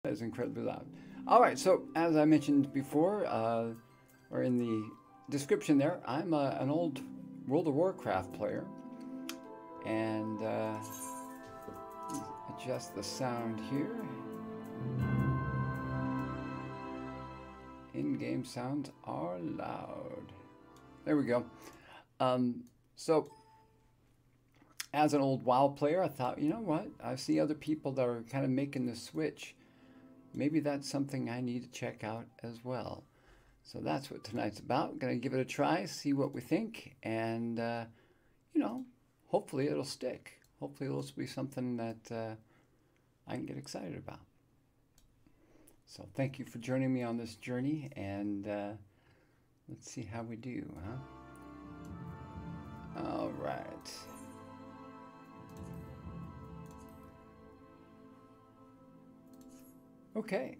That is incredibly loud. All right, so as I mentioned before, or in the description there, I'm an old World of Warcraft player, and adjust the sound here. In-game sounds are loud. There we go. So as an old WoW player, I thought, you know what? I see other people that are kind of making the switch. Maybe that's something I need to check out as well. So that's what tonight's about. Gonna give it a try, see what we think, and you know, hopefully it'll stick. Hopefully it'll be something that I can get excited about. So thank you for joining me on this journey, and let's see how we do, huh? All right. Okay,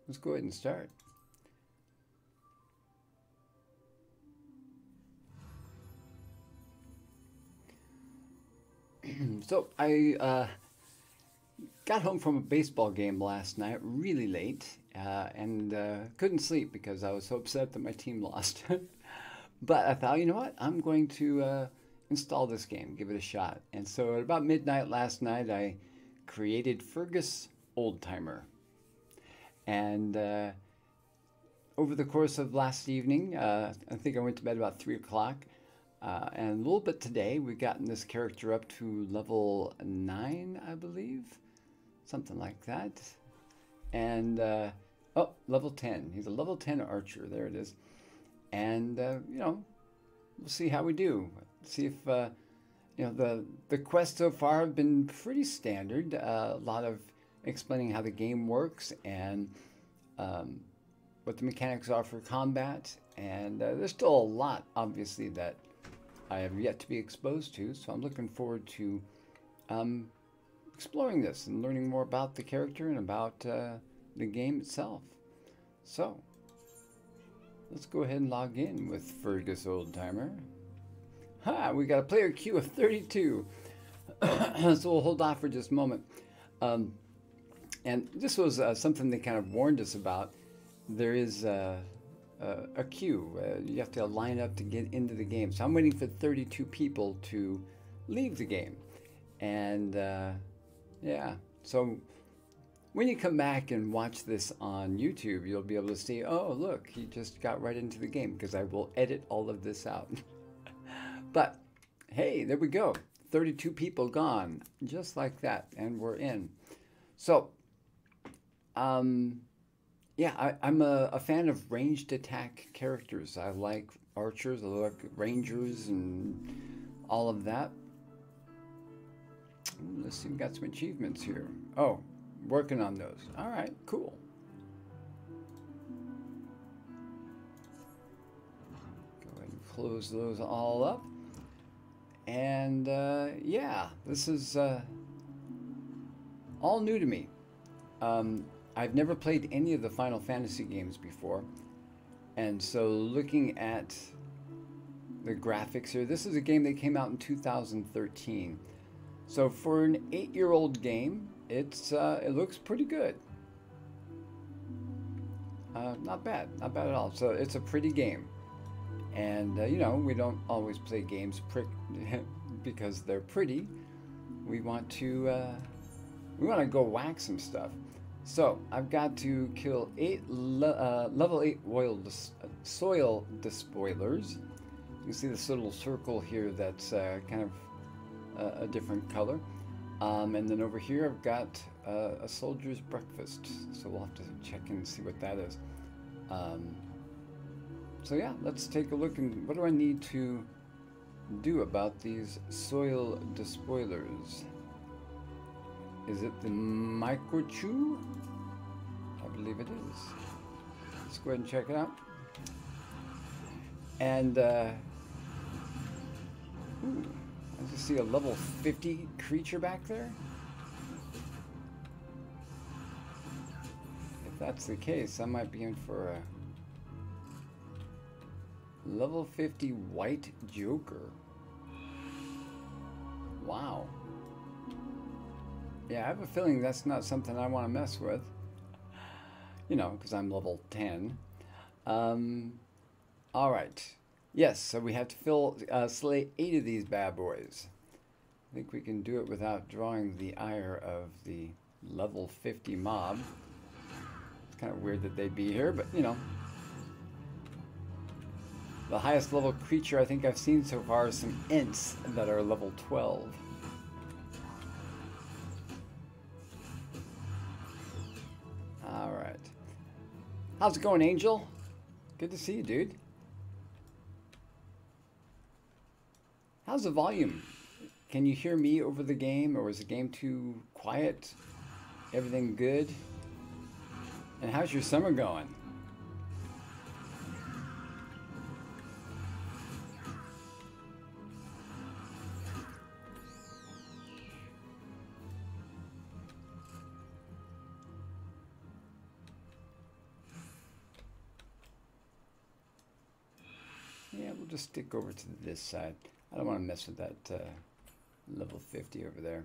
let's go ahead and start. So I got home from a baseball game last night really late and couldn't sleep because I was so upset that my team lost. But I thought, you know what, I'm going to install this game, give it a shot. And so at about midnight last night, I created Fergus Oldtimer. And over the course of last evening, I think I went to bed about 3 o'clock. And a little bit today, we've gotten this character up to level 9, I believe. Something like that. And, oh, level 10. He's a level 10 archer. There it is. And, you know, we'll see how we do. See if, you know, the quests so far have been pretty standard. A lot of explaining how the game works and what the mechanics are for combat. And there's still a lot, obviously, that I have yet to be exposed to. So I'm looking forward to exploring this and learning more about the character and about the game itself. So let's go ahead and log in with Fergus Oldtimer. Ha! We got a player queue of 32. So we'll hold off for just a moment. And this was something they kind of warned us about. There is a queue. You have to line up to get into the game. So I'm waiting for 32 people to leave the game. And yeah, so when you come back and watch this on YouTube, you'll be able to see, oh, look, he just got right into the game, because I will edit all of this out. But hey, there we go. 32 people gone, just like that, and we're in. So yeah, I'm a fan of ranged attack characters. I like archers, I like rangers, and all of that. Ooh, let's see, we got some achievements here. Oh, working on those. All right, cool. Go ahead and close those all up. And yeah, this is all new to me. I've never played any of the Final Fantasy games before, and so looking at the graphics here, this is a game that came out in 2013. So for an 8-year-old game, it looks pretty good. Not bad at all. So it's a pretty game, and you know, we don't always play games because they're pretty. We want to go whack some stuff. So I've got to kill 8 level 8 soil despoilers. You can see this little circle here that's kind of a different color. And then over here I've got a soldier's breakfast. So we'll have to check and see what that is. So yeah, let's take a look. And what do I need to do about these soil despoilers? Is it the microchew? I believe it is. Let's go ahead and check it out. And ooh, I just see a level 50 creature back there. If that's the case, I might be in for a level 50 white joker. Wow. Yeah, I have a feeling that's not something I want to mess with. you know, because I'm level 10. All right. Yes, so we have to slay 8 of these bad boys. I think we can do it without drawing the ire of the level 50 mob. It's kind of weird that they'd be here, but you know. The highest level creature I think I've seen so far is some Ents that are level 12. Alright. How's it going, Angel? Good to see you, dude. How's the volume? Can you hear me over the game, or is the game too quiet? Everything good? And how's your summer going? Yeah, we'll just stick over to this side. I don't want to mess with that level 50 over there.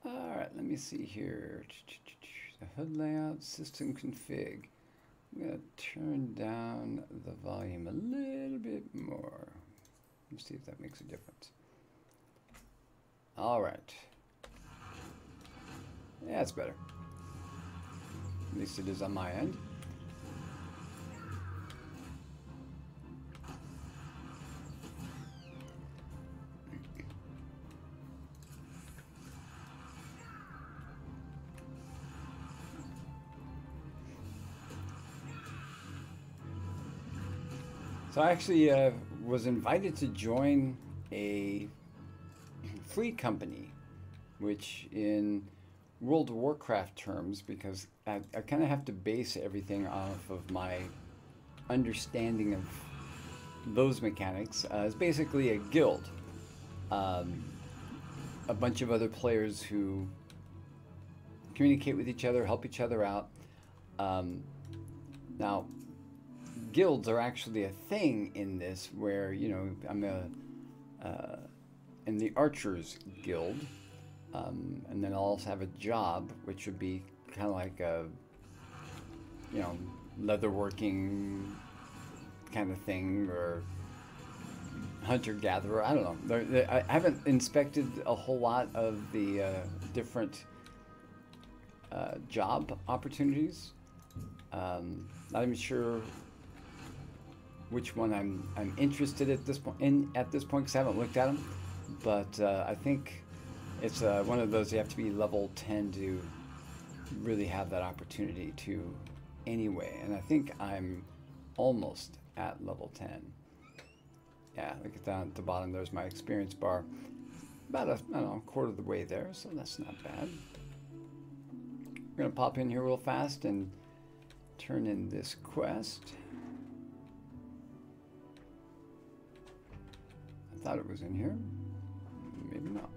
Alright, let me see here. The HUD layout, system config. I'm going to turn down the volume a little bit more. Let's see if that makes a difference. Alright. Yeah, that's better. At least it is on my end. So I actually was invited to join a free company, which in World of Warcraft terms, because I kind of have to base everything off of my understanding of those mechanics, is basically a guild. A bunch of other players who communicate with each other, help each other out. Now, guilds are actually a thing in this, where, you know, I'm in the Archers Guild, and then I'll also have a job, which would be kind of like a, you know, leatherworking kind of thing, or hunter-gatherer. I don't know. I haven't inspected a whole lot of the different job opportunities. Not even sure which one I'm interested at this point because I haven't looked at them, but I think it's one of those you have to be level 10 to really have that opportunity to anyway, and I think I'm almost at level 10. Yeah, look at down at the bottom, there's my experience bar. About I don't know, a quarter of the way there, so that's not bad. We're gonna pop in here real fast and turn in this quest. I thought it was in here. Maybe not.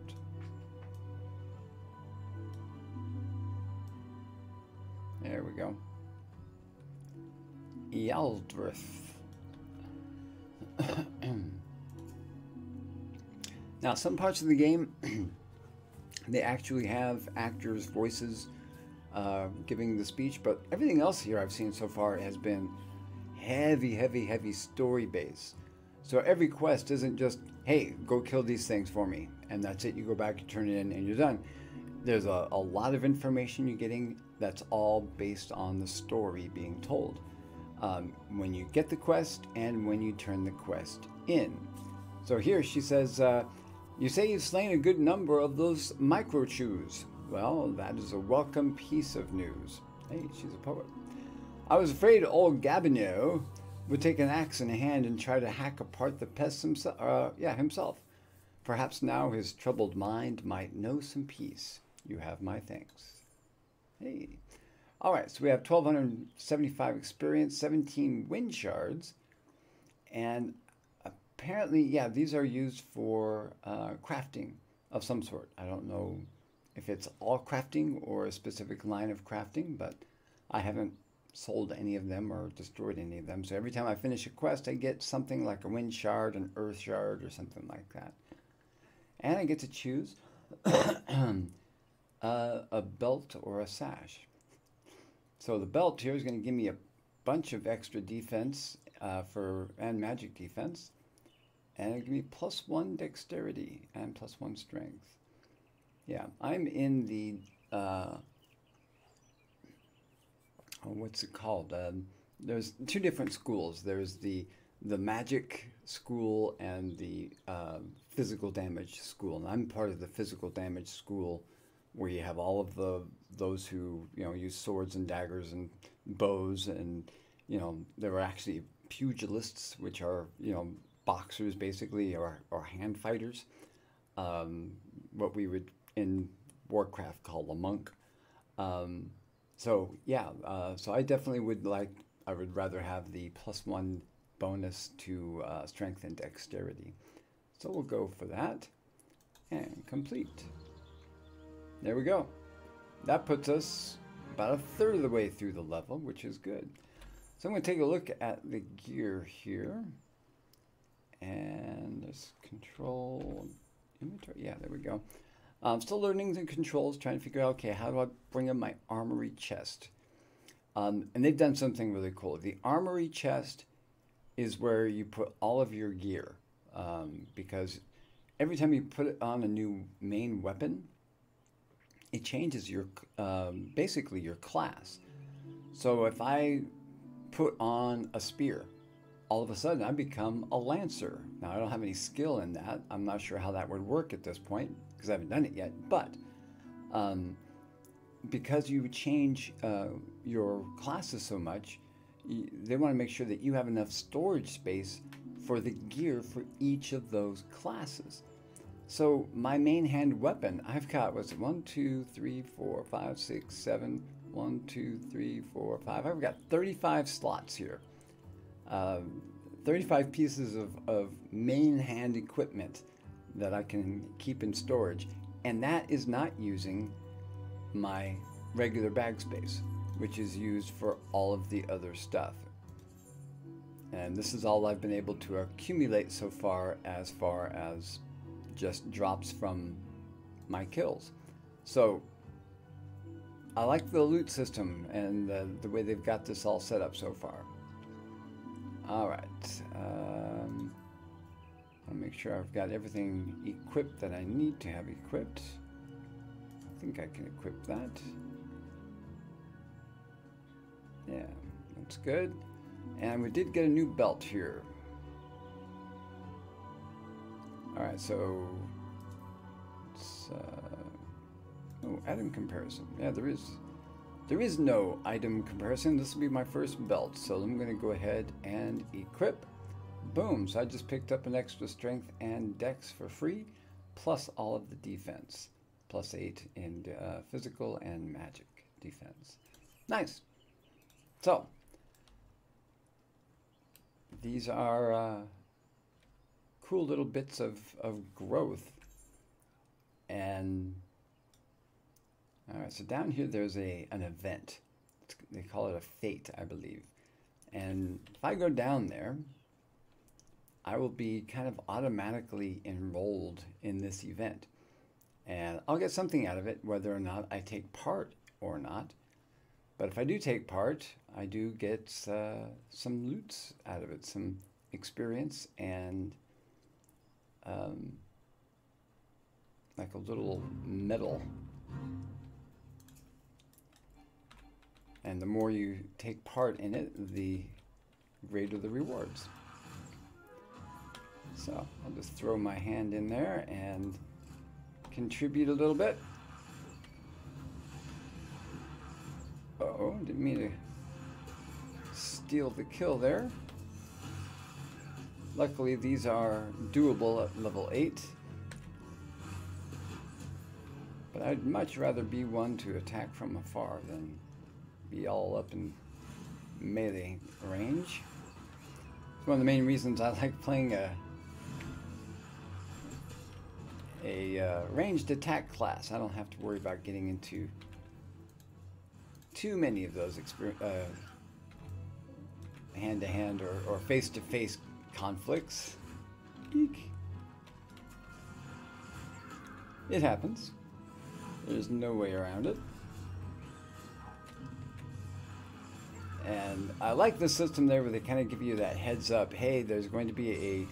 There we go. Yaldrith. Now, some parts of the game, they actually have actors' voices giving the speech, but everything else here I've seen so far has been heavy story based. So every quest isn't just, hey, go kill these things for me, and that's it. You go back, you turn it in, and you're done. There's a lot of information you're getting that's all based on the story being told. When you get the quest and when you turn the quest in. So here she says, you say you've slain a good number of those microchews. Well, that is a welcome piece of news. Hey, she's a poet. I was afraid old Gabineau would take an axe in hand and try to hack apart the pest himself. Perhaps now his troubled mind might know some peace. You have my thanks. Hey. All right, so we have 1,275 experience, 17 wind shards, and apparently, yeah, these are used for crafting of some sort. I don't know if it's all crafting or a specific line of crafting, but I haven't sold any of them or destroyed any of them. So every time I finish a quest, I get something like a wind shard, an earth shard, or something like that. And I get to choose a belt or a sash. So the belt here is going to give me a bunch of extra defense and magic defense. And it'll give me +1 dexterity and +1 strength. Yeah, I'm in the, what's it called? There's 2 different schools. There's the magic school and the physical damage school. And I'm part of the physical damage school, where you have all of those who, you know, use swords and daggers and bows, and, you know, there are actually pugilists, which are, you know, boxers basically, or hand fighters. What we would in Warcraft call a monk. So yeah, so I definitely I would rather have the +1 bonus to strength and dexterity. So we'll go for that and complete. There we go. That puts us about 1/3 of the way through the level, which is good. So I'm going to take a look at the gear here. And there's control, inventory. Yeah, there we go. I'm still learning the controls, trying to figure out, okay, how do I bring up my Armory Chest? And they've done something really cool. The Armory Chest is where you put all of your gear, because every time you put it on a new main weapon, it changes your basically your class. So if I put on a spear, all of a sudden I become a lancer. Now I don't have any skill in that. I'm not sure how that would work at this point because I haven't done it yet. But because you change your classes so much, they want to make sure that you have enough storage space for the gear for each of those classes. So my main hand weapon, I've got, what's it, 1, 2, 3, 4, 5, 6, 7, 1, 2, 3, 4, 5. I've got 35 slots here. 35 pieces of main hand equipment that I can keep in storage. And that is not using my regular bag space, which is used for all of the other stuff. And this is all I've been able to accumulate so far as just drops from my kills. So I like the loot system and the way they've got this all set up so far. All right, I'll make sure I've got everything equipped that I need to have equipped. I think I can equip that. Yeah, that's good. And we did get a new belt here. All right, so it's, oh, item comparison. Yeah, there is no item comparison. This will be my first belt, so I'm going to go ahead and equip. Boom, so I just picked up an extra strength and dex for free, plus all of the defense, +8 in physical and magic defense. Nice. So these are cool little bits of growth. And all right, so down here there's an event. They call it a fate, I believe. And if I go down there, I will be kind of automatically enrolled in this event. And I'll get something out of it, whether or not I take part or not. But if I do take part, I do get some loots out of it, some experience, and like a little medal. And the more you take part in it, the greater the rewards. So I'll just throw my hand in there and contribute a little bit. Uh-oh, didn't mean to steal the kill there. Luckily, these are doable at level 8. But I'd much rather be one to attack from afar than be all up in melee range. It's one of the main reasons I like playing a ranged attack class. I don't have to worry about getting into too many of those hand-to-hand or face-to-face conflicts. Eek. It happens. There's no way around it. And I like the system there where they kind of give you that heads up. Hey, there's going to be a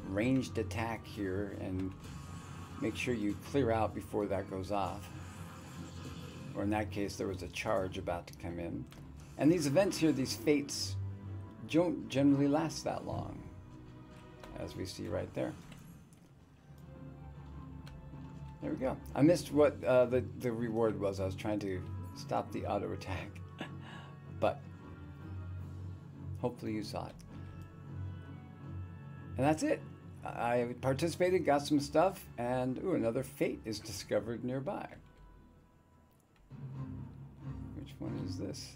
ranged attack here, and make sure you clear out before that goes off. Or in that case, there was a charge about to come in. And these events here, these fates, don't generally last that long, as we see right there. There we go. I missed what the reward was. I was trying to stop the auto attack. But hopefully you saw it. And that's it. I participated, got some stuff, and ooh, another fate is discovered nearby. Which one is this?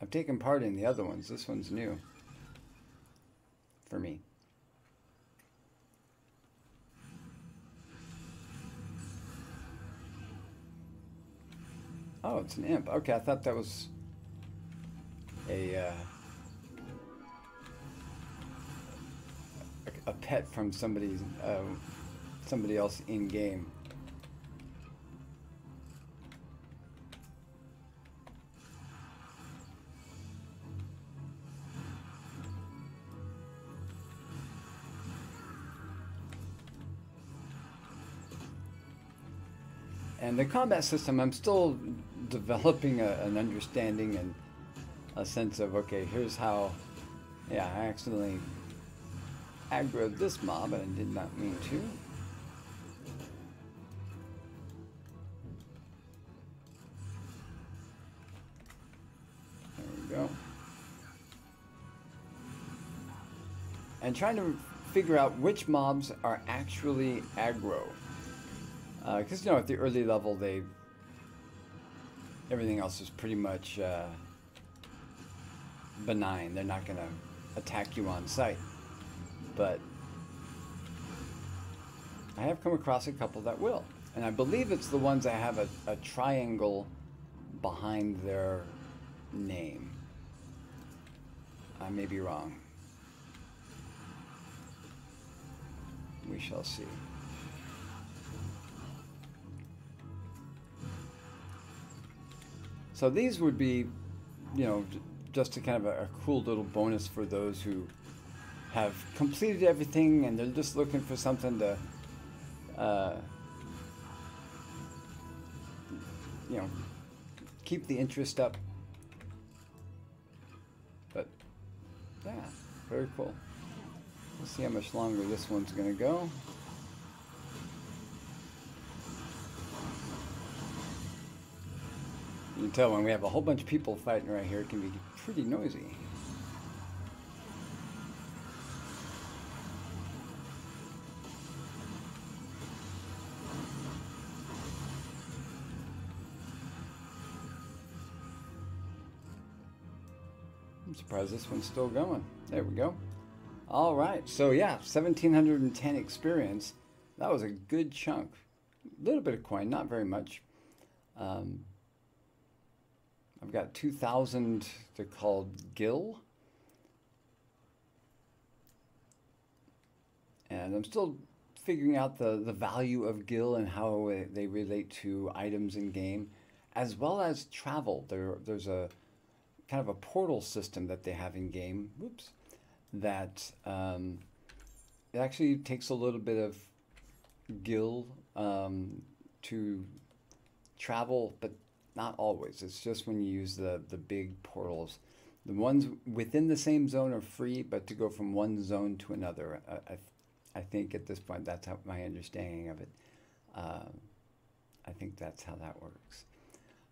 I've taken part in the other ones. This one's new for me. Oh, it's an imp. Okay, I thought that was a pet from somebody else in game. And the combat system, I'm still developing an understanding and a sense of, okay, here's how, yeah, I accidentally aggroed this mob and I did not mean to. There we go. And trying to figure out which mobs are actually aggro. Because, you know, at the early level, everything else is pretty much benign. They're not going to attack you on sight. But I have come across a couple that will. And I believe it's the ones that have a triangle behind their name. I may be wrong. We shall see. So these would be, you know, just a kind of a cool little bonus for those who have completed everything and they're just looking for something to, you know, keep the interest up. But yeah, very cool. Let's see how much longer this one's going to go. You can tell when we have a whole bunch of people fighting right here, it can be pretty noisy. I'm surprised this one's still going. There we go. All right, so yeah, 1,710 experience. That was a good chunk. A little bit of coin, not very much. I've got 2,000, they're called gil. And I'm still figuring out the value of gil and how they relate to items in game, as well as travel. There's a kind of a portal system that they have in game, whoops, that it actually takes a little bit of gil to travel, but not always. It's just when you use the big portals. The ones within the same zone are free, but to go from one zone to another, I think at this point that's how my understanding of it. I think that's how that works.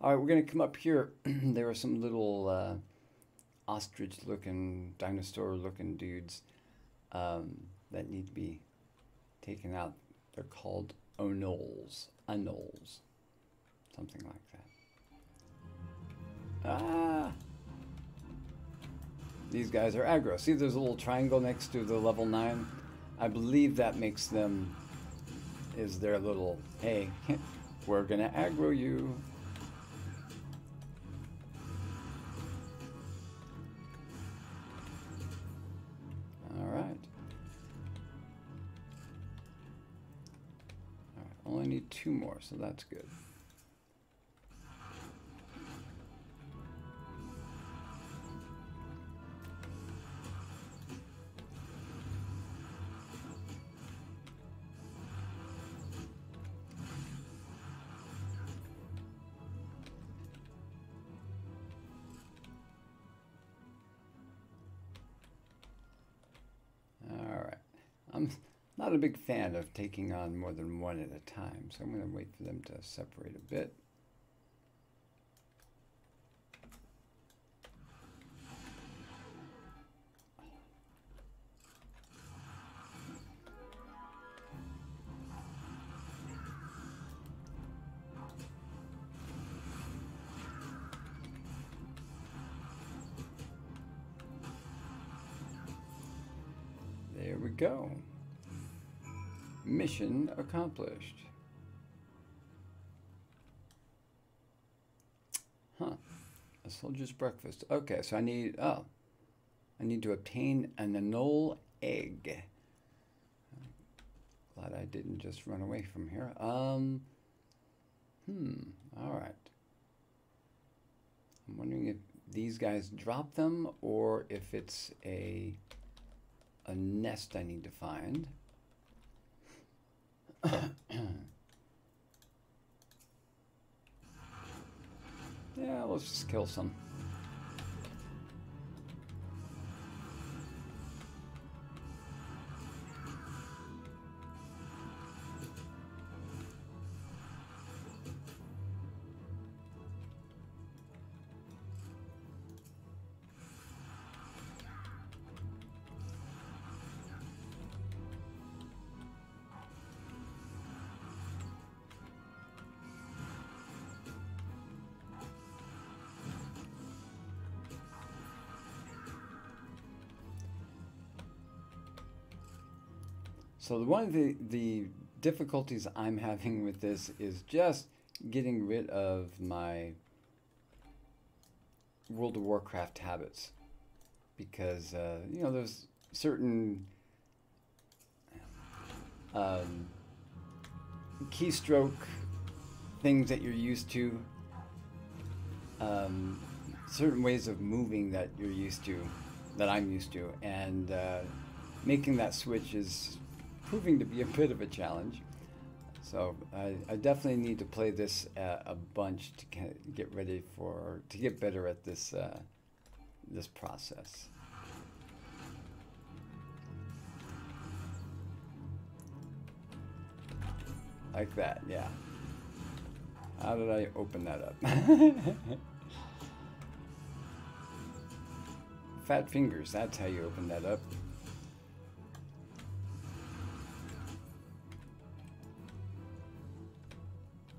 All right, we're going to come up here. There are some little ostrich-looking, dinosaur-looking dudes that need to be taken out. They're called anoles, something like that. Ah! These guys are aggro. See, there's a little triangle next to the level 9. I believe that makes them, is their little, hey, we're gonna aggro you. All right. Only need 2 more, so that's good. Not a big fan of taking on more than one at a time, so I'm going to wait for them to separate a bit. There we go. Mission accomplished. Huh. A soldier's breakfast. Okay, so I need to obtain an anole egg. Glad I didn't just run away from here. All right. I'm wondering if these guys drop them or if it's a nest I need to find. Yeah, let's just kill some. So one of the difficulties I'm having with this is just getting rid of my World of Warcraft habits, because you know, there's certain keystroke things that you're used to, certain ways of moving that you're used to, that I'm used to, and making that switch is proving to be a bit of a challenge. So I definitely need to play this a bunch to get ready for, to get better at this this process. Like that, yeah. How did I open that up? Fat fingers, that's how you open that up.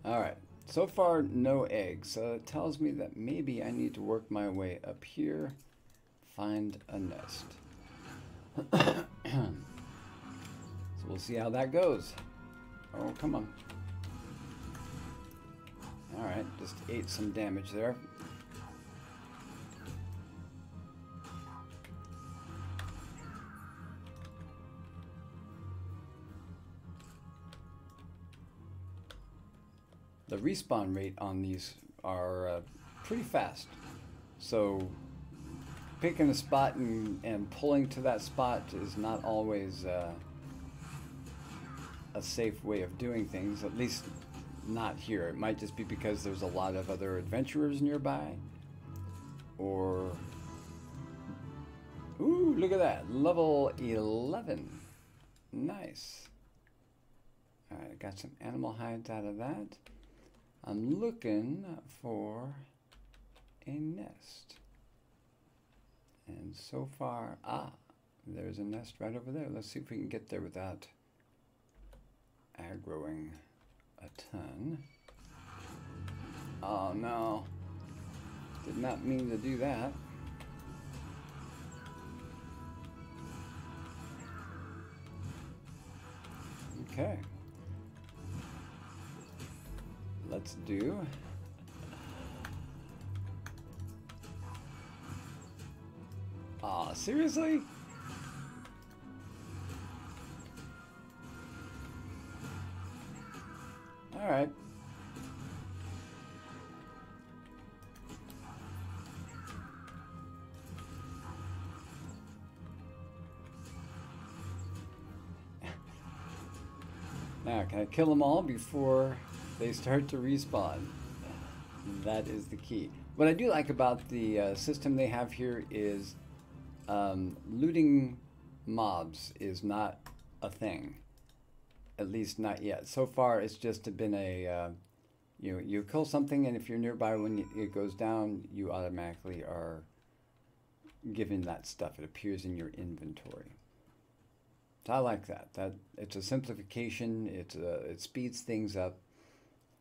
All right, so far no eggs, so it tells me that maybe I need to work my way up here, find a nest. So we'll see how that goes. Oh, come on. All right, just ate some damage there. The respawn rate on these are pretty fast, so picking a spot and pulling to that spot is not always a safe way of doing things, at least not here. It might just be because there's a lot of other adventurers nearby, or... Ooh, look at that, level 11. Nice. All right, I got some animal hides out of that. I'm looking for a nest. And so far, there's a nest right over there. Let's see if we can get there without aggroing a ton. Oh no, did not mean to do that. Okay. Let's do seriously? All right. Now, can I kill them all before they start to respawn? That is the key. What I do like about the system they have here is looting mobs is not a thing. At least not yet. So far, it's just been a, you kill something, and if you're nearby when it goes down, you automatically are given that stuff. It appears in your inventory. So I like that. It's a simplification. It speeds things up.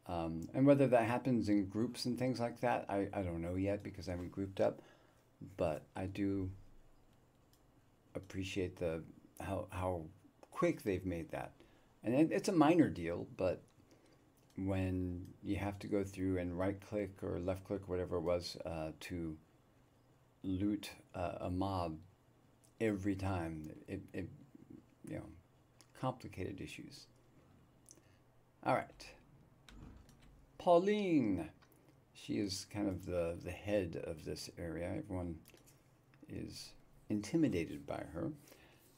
And whether that happens in groups and things like that, I don't know yet because I haven't grouped up. But I do appreciate how quick they've made that. And it's a minor deal, but when you have to go through and right click or left click, whatever it was, to loot a mob every time, it complicated issues. All right. Pauline. She is kind of the head of this area. Everyone is intimidated by her.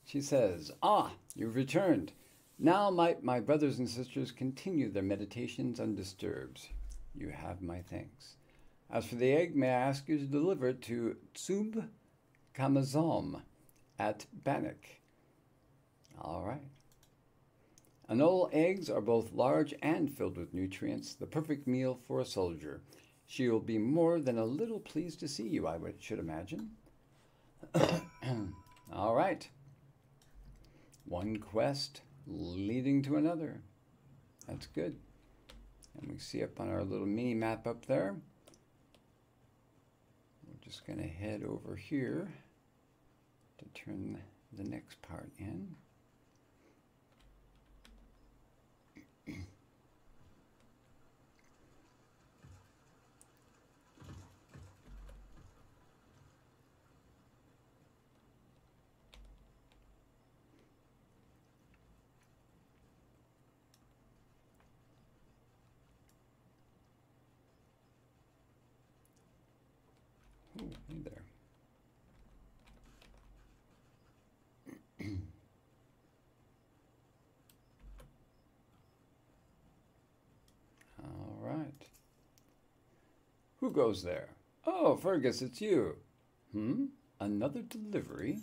She says, "Ah, you've returned. Now might my brothers and sisters continue their meditations undisturbed. You have my thanks. As for the egg, may I ask you to deliver it to Tsub Kamazom at Bannock." All right. Anole eggs are both large and filled with nutrients, the perfect meal for a soldier. She will be more than a little pleased to see you, should imagine. All right. One quest leading to another. That's good. And we see up on our little mini map up there. We're just going to head over here to turn the next part in. Oh, hey there. All right. Who goes there? Oh, Fergus, it's you. Another delivery?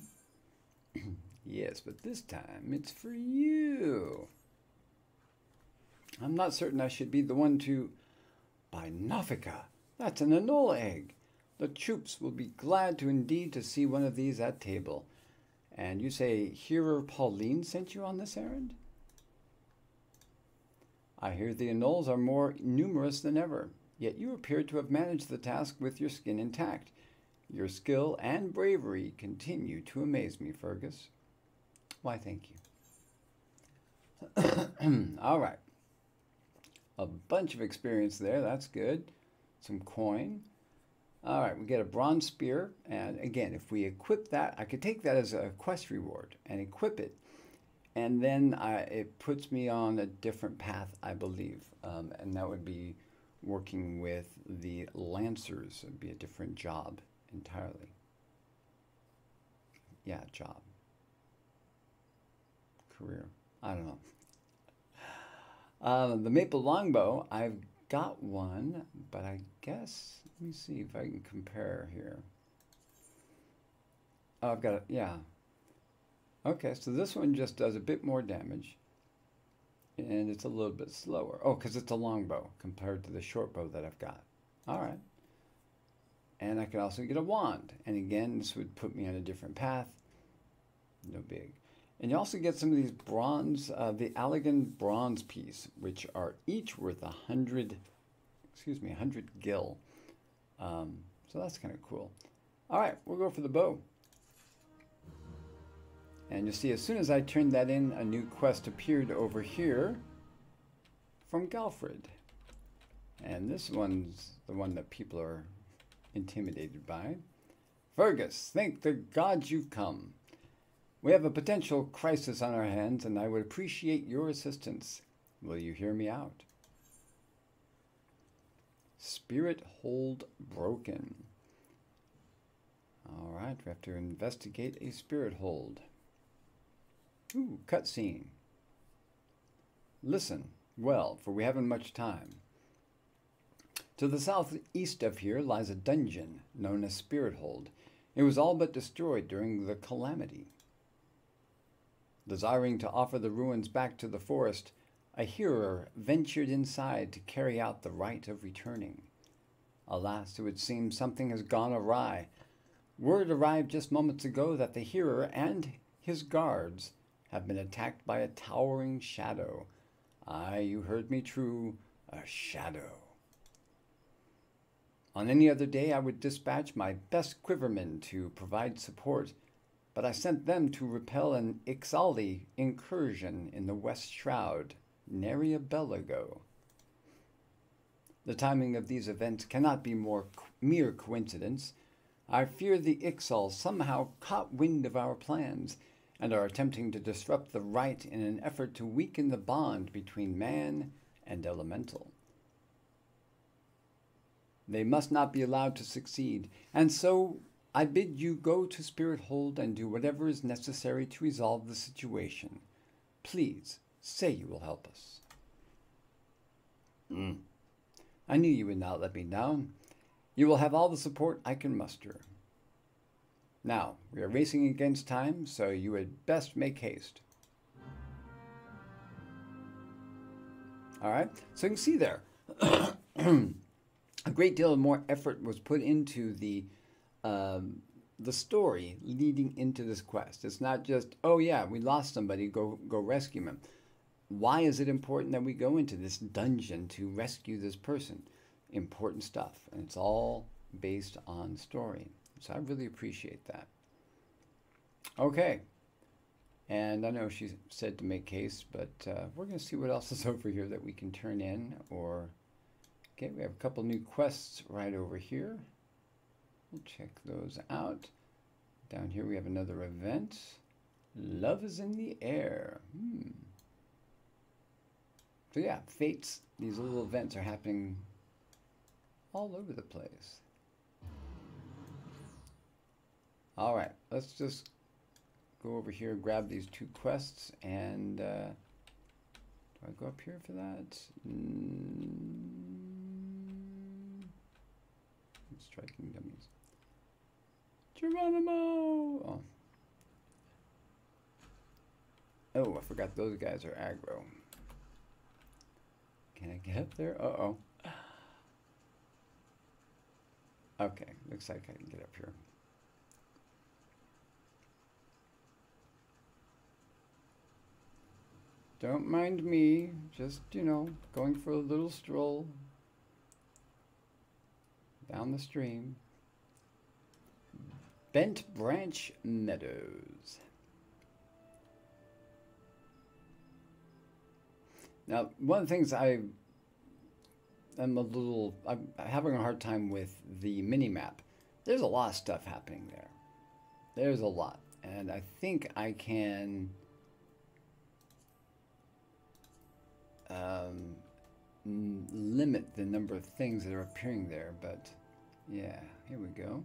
Yes, but this time it's for you. I'm not certain I should be the one to... By Nafika, that's an anole egg. The troops will be glad to see one of these at table. And you say Hearer Pauline sent you on this errand? I hear the anoles are more numerous than ever, yet you appear to have managed the task with your skin intact. Your skill and bravery continue to amaze me, Fergus. Why, thank you. All right. A bunch of experience there. That's good. Some coin. All right, we get a bronze spear, and again, if we equip that, I could take that as a quest reward and equip it, and then it puts me on a different path, I believe, and that would be working with the Lancers. It would be a different job entirely. Yeah, job. Career. I don't know. The Maple Longbow, I've got one, but I guess... Let me see if I can compare here. Oh, I've got it, yeah. Okay, so this one just does a bit more damage. And it's a little bit slower. Oh, because it's a longbow compared to the short bow that I've got. All right. And I can also get a wand. And again, this would put me on a different path. No big. And you also get some of these bronze, the Allegan bronze piece, which are each worth 100 gil. So that's kind of cool. All right, we'll go for the bow. And you'll see as soon as I turned that in, a new quest appeared over here from Galfred. And this one's the one that people are intimidated by. Fergus, thank the gods you've come. We have a potential crisis on our hands, and I would appreciate your assistance. Will you hear me out? Spirit hold broken. All right, we have to investigate a spirit hold. Ooh, cutscene. Listen well, for we haven't much time. To the southeast of here lies a dungeon known as Spirit Hold. It was all but destroyed during the calamity. Desiring to offer the ruins back to the forest, a hearer ventured inside to carry out the rite of returning. Alas, it would seem something has gone awry. Word arrived just moments ago that the hearer and his guards have been attacked by a towering shadow. Aye, you heard me true, a shadow. On any other day, I would dispatch my best quivermen to provide support, but I sent them to repel an XIV incursion in the West Shroud, nary a bell ago. The timing of these events cannot be mere coincidence. I fear the Ixal somehow caught wind of our plans and are attempting to disrupt the rite in an effort to weaken the bond between man and elemental. They must not be allowed to succeed, and so I bid you go to Spirit Hold and do whatever is necessary to resolve the situation. Please, say you will help us. I knew you would not let me down. You will have all the support I can muster. Now, we are racing against time, so you had best make haste. All right, so you can see there, a great deal more effort was put into the story leading into this quest. It's not just, oh yeah, we lost somebody, go rescue him. Why is it important that we go into this dungeon to rescue this person? Important stuff, and it's all based on story. So I really appreciate that. Okay, and I know she said to make haste, but we're going to see what else is over here that we can turn in. Or okay, we have a couple new quests right over here. We'll check those out. Down here we have another event. Love is in the air. So yeah, fates. These little events are happening all over the place. All right, let's just go over here, grab these two quests, and do I go up here for that? Striking dummies. Geronimo! Oh, I forgot those guys are aggro. Can I get up there? Uh-oh. Okay, looks like I can get up here. Don't mind me, just, you know, going for a little stroll down the stream. Bent Branch Meadows. Now, one of the things I'm having a hard time with the mini-map. There's a lot of stuff happening there. There's a lot. And I think I can limit the number of things that are appearing there, but yeah, here we go.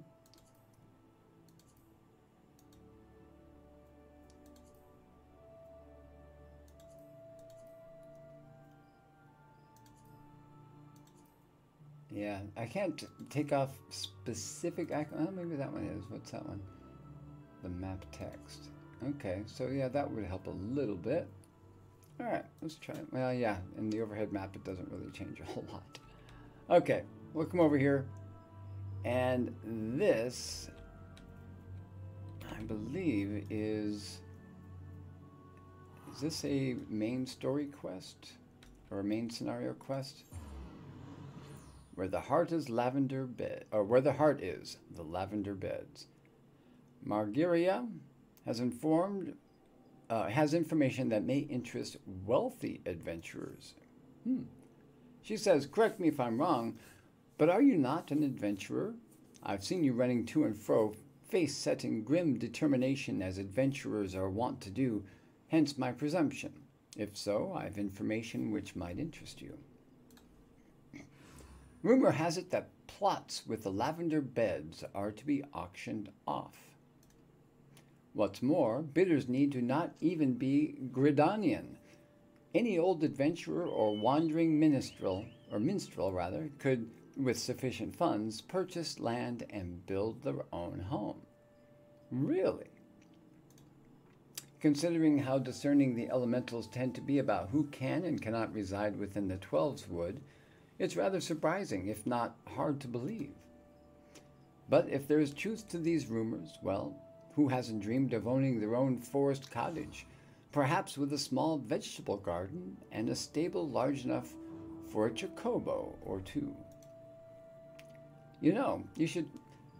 Yeah, I can't take off specific icon. Oh, maybe that one is. What's that one? The map text. Okay, so yeah, that would help a little bit. All right, let's try it. Well, yeah, in the overhead map, it doesn't really change a whole lot. Okay, we'll come over here. And this, I believe, is this a main story quest? Or a main scenario quest? Where the heart is lavender bed, or where the heart is, the lavender beds. Margiria has information that may interest wealthy adventurers. She says, correct me if I'm wrong, but are you not an adventurer? I've seen you running to and fro, face set in grim determination as adventurers are wont to do, hence my presumption. If so, I have information which might interest you. Rumor has it that plots with the lavender beds are to be auctioned off. What's more, bidders need to not even be Gridanian. Any old adventurer or wandering minstrel could, with sufficient funds, purchase land and build their own home. Really? Considering how discerning the elementals tend to be about who can and cannot reside within the 12's wood, it's rather surprising, if not hard to believe. But if there is truth to these rumors, well, who hasn't dreamed of owning their own forest cottage, perhaps with a small vegetable garden and a stable large enough for a chocobo or two? You know,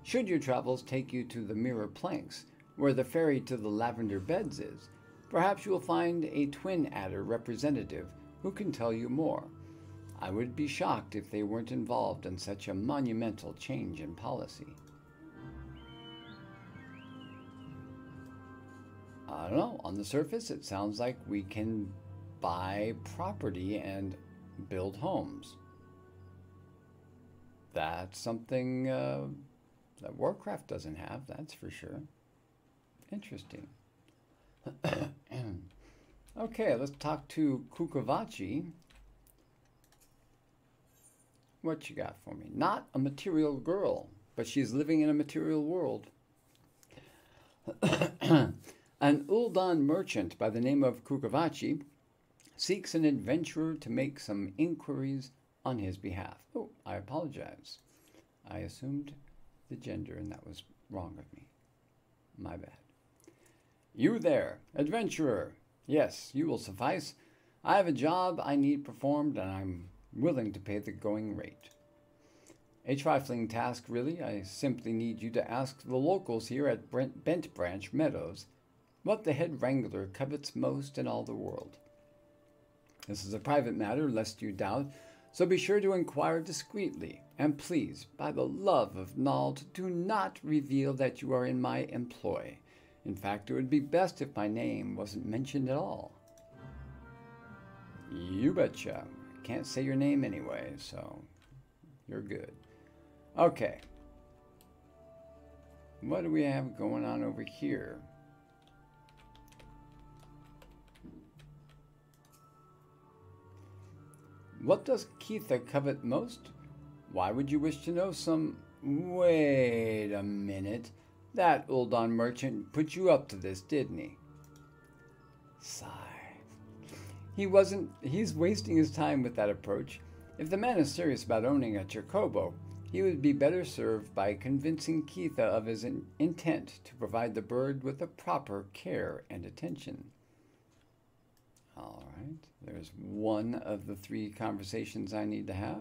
should your travels take you to the Mirror Planks, where the ferry to the Lavender Beds is, perhaps you will find a twin adder representative who can tell you more. I would be shocked if they weren't involved in such a monumental change in policy. I don't know, on the surface it sounds like we can buy property and build homes. That's something that Warcraft doesn't have, that's for sure. Interesting. Okay, let's talk to Kukavachi. What you got for me? Not a material girl, but she's living in a material world. An Uldan merchant by the name of Kukavachi seeks an adventurer to make some inquiries on his behalf. Oh, I apologize. I assumed the gender and that was wrong of me. My bad. You there, adventurer. Yes, you will suffice. I have a job I need performed and I'm willing to pay the going rate. A trifling task, really. I simply need you to ask the locals here at Bent Branch Meadows what the head wrangler covets most in all the world. This is a private matter, lest you doubt, so be sure to inquire discreetly, and please, by the love of Nald, do not reveal that you are in my employ. In fact, it would be best if my name wasn't mentioned at all. You betcha. Can't say your name anyway, so you're good. Okay. What do we have going on over here? What does Keitha covet most? Why would you wish to know some... Wait a minute. That Uldan merchant put you up to this, didn't he? Sigh. He's wasting his time with that approach. If the man is serious about owning a chocobo, he would be better served by convincing Keitha of his intent to provide the bird with the proper care and attention. All right, there's one of the 3 conversations I need to have.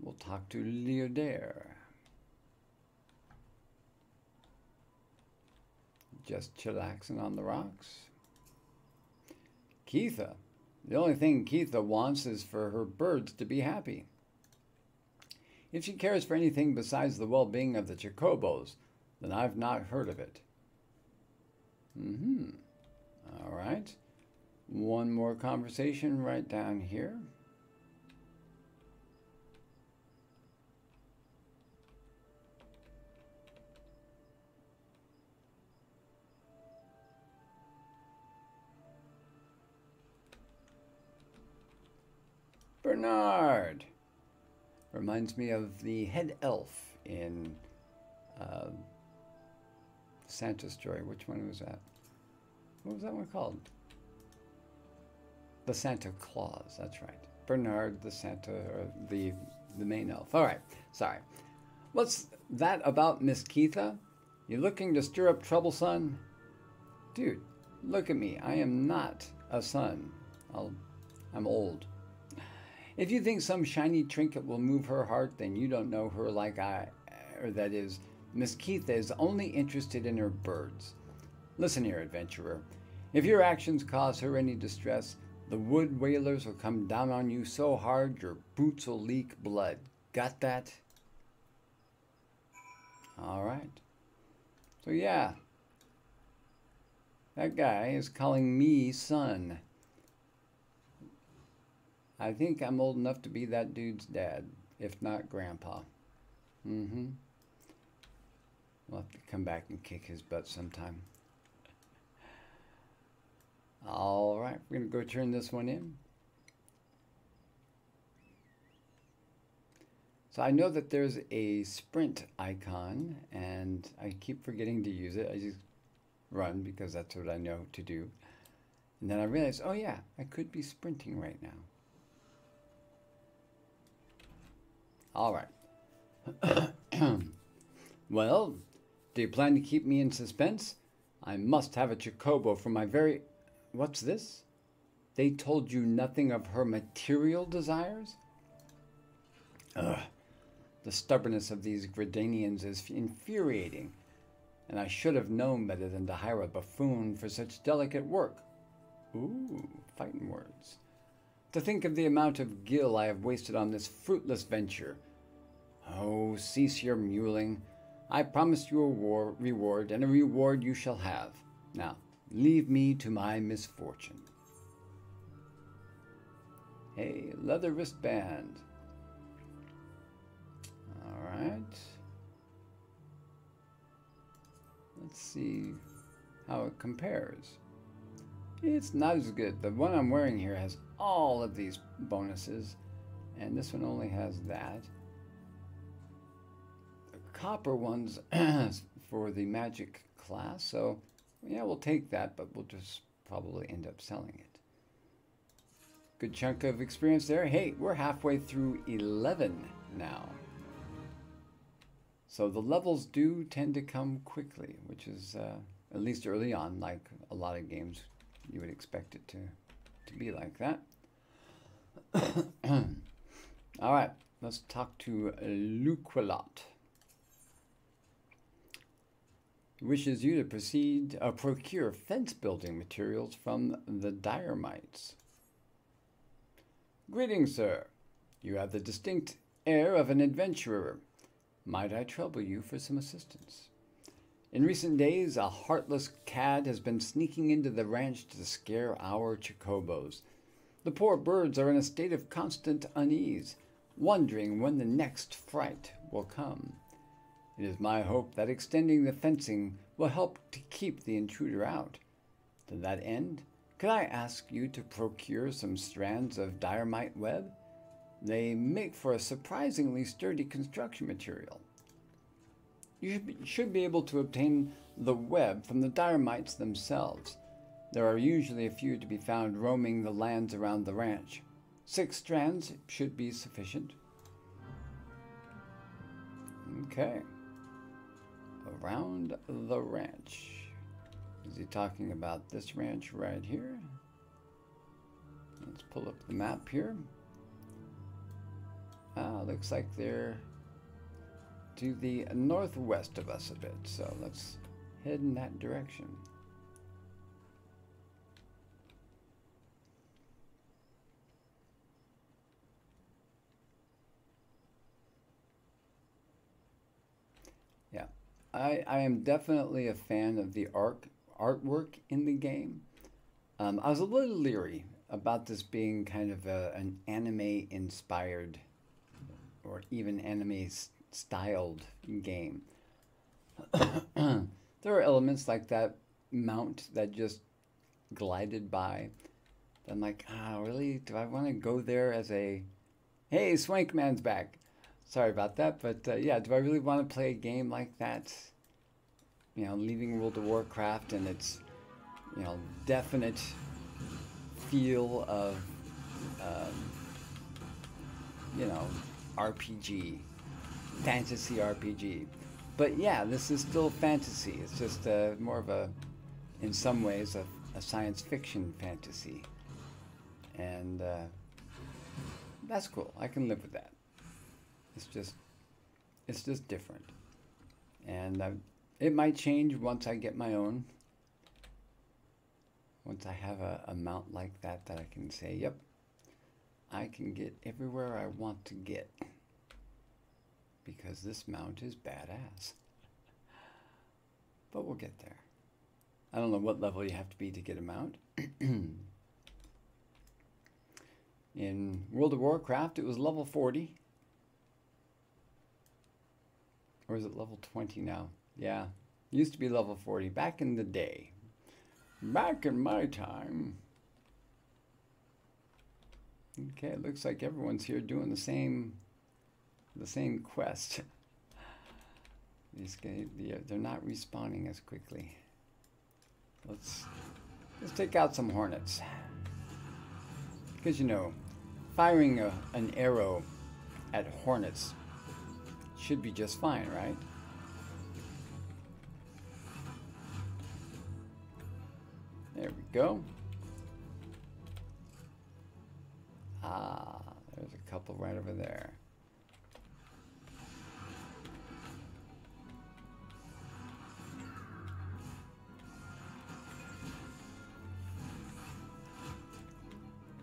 We'll talk to Leodare. Just chillaxing on the rocks. Keitha. The only thing Keitha wants is for her birds to be happy. If she cares for anything besides the well-being of the chocobos, then I've not heard of it. All right. One more conversation right down here. Bernard! Reminds me of the head elf in Santa Story. Which one was that? What was that one called? The Santa Claus, that's right. Bernard the Santa, or the main elf. All right, sorry. What's that about Miss Keitha? You looking to stir up trouble, son? Dude, look at me. I am not a son. I'm old. If you think some shiny trinket will move her heart, then you don't know her like that is, Miss Keitha is only interested in her birds. Listen here, adventurer. If your actions cause her any distress, the wood whalers will come down on you so hard your boots will leak blood. Got that? All right. So yeah, that guy is calling me son. I think I'm old enough to be that dude's dad, if not grandpa. We'll have to come back and kick his butt sometime. All right, we're going to go turn this one in. So I know that there's a sprint icon, and I keep forgetting to use it. I just run because that's what I know to do. And then I realize, oh yeah, I could be sprinting right now. All right. Well, do you plan to keep me in suspense? I must have a Chocobo for my very... What's this? They told you nothing of her material desires? Ugh. The stubbornness of these Gradanians is infuriating, and I should have known better than to hire a buffoon for such delicate work. Ooh, fighting words. To think of the amount of gil I have wasted on this fruitless venture. Oh, cease your mewling. I promised you a reward, and a reward you shall have. Now, leave me to my misfortune. Hey, leather wristband. All right. Let's see how it compares. It's not as good. The one I'm wearing here has all of these bonuses, and this one only has that. The copper one's for the magic class, so yeah, we'll take that, but we'll just probably end up selling it. Good chunk of experience there. Hey, we're halfway through 11 now. So the levels do tend to come quickly, which is, at least early on, like a lot of games, you would expect it to be like that. All right, let's talk to Luquilot. He wishes you to procure fence building materials from the Diremites. Greetings, sir. You have the distinct air of an adventurer. Might I trouble you for some assistance? In recent days, a heartless cad has been sneaking into the ranch to scare our Chocobos. The poor birds are in a state of constant unease, wondering when the next fright will come. It is my hope that extending the fencing will help to keep the intruder out. To that end, could I ask you to procure some strands of Diremite web? They make for a surprisingly sturdy construction material. You should be able to obtain the web from the Diremites themselves. There are usually a few to be found roaming the lands around the ranch. 6 strands should be sufficient. Okay. Around the ranch. Is he talking about this ranch right here? Let's pull up the map here. Looks like they're to the northwest of us a bit, so let's head in that direction. Yeah, I am definitely a fan of the artwork in the game. I was a little leery about this being kind of an anime-inspired or even anime-styled game. There are elements like that mount that just glided by. I'm like, really? Do I want to go there as a... Hey, Swankman's back. Sorry about that, but yeah, do I really want to play a game like that? You know, leaving World of Warcraft and its, you know, definite feel of, you know, RPG, fantasy RPG. But yeah, this is still fantasy. It's just more of a, in some ways, a science fiction fantasy. And that's cool. I can live with that. It's just different. And it might change once I get my own. Once I have a mount like that I can say, yep, I can get everywhere I want to get. Because this mount is badass. But we'll get there. I don't know what level you have to be to get a mount. In World of Warcraft, it was level 40. Or is it level 20 now? Yeah, it used to be level 40 back in the day. Back in my time. Okay, it looks like everyone's here doing the same the same quest. These guys, they're not respawning as quickly. Let's take out some hornets. Because, you know, firing an arrow at hornets should be just fine, right? There we go. Ah, there's a couple right over there.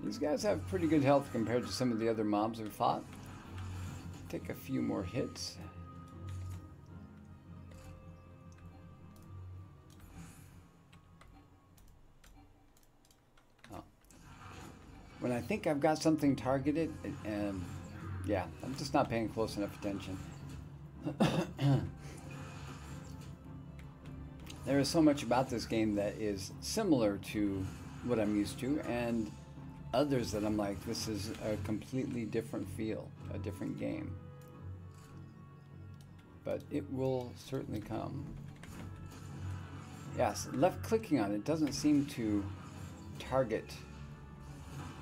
These guys have pretty good health compared to some of the other mobs we've fought. Take a few more hits. Oh. When I think I've got something targeted, yeah, I'm just not paying close enough attention. There is so much about this game that is similar to what I'm used to, and others that I'm like, this is a completely different feel, a different game. But it will certainly come. Yes, left clicking on it doesn't seem to target,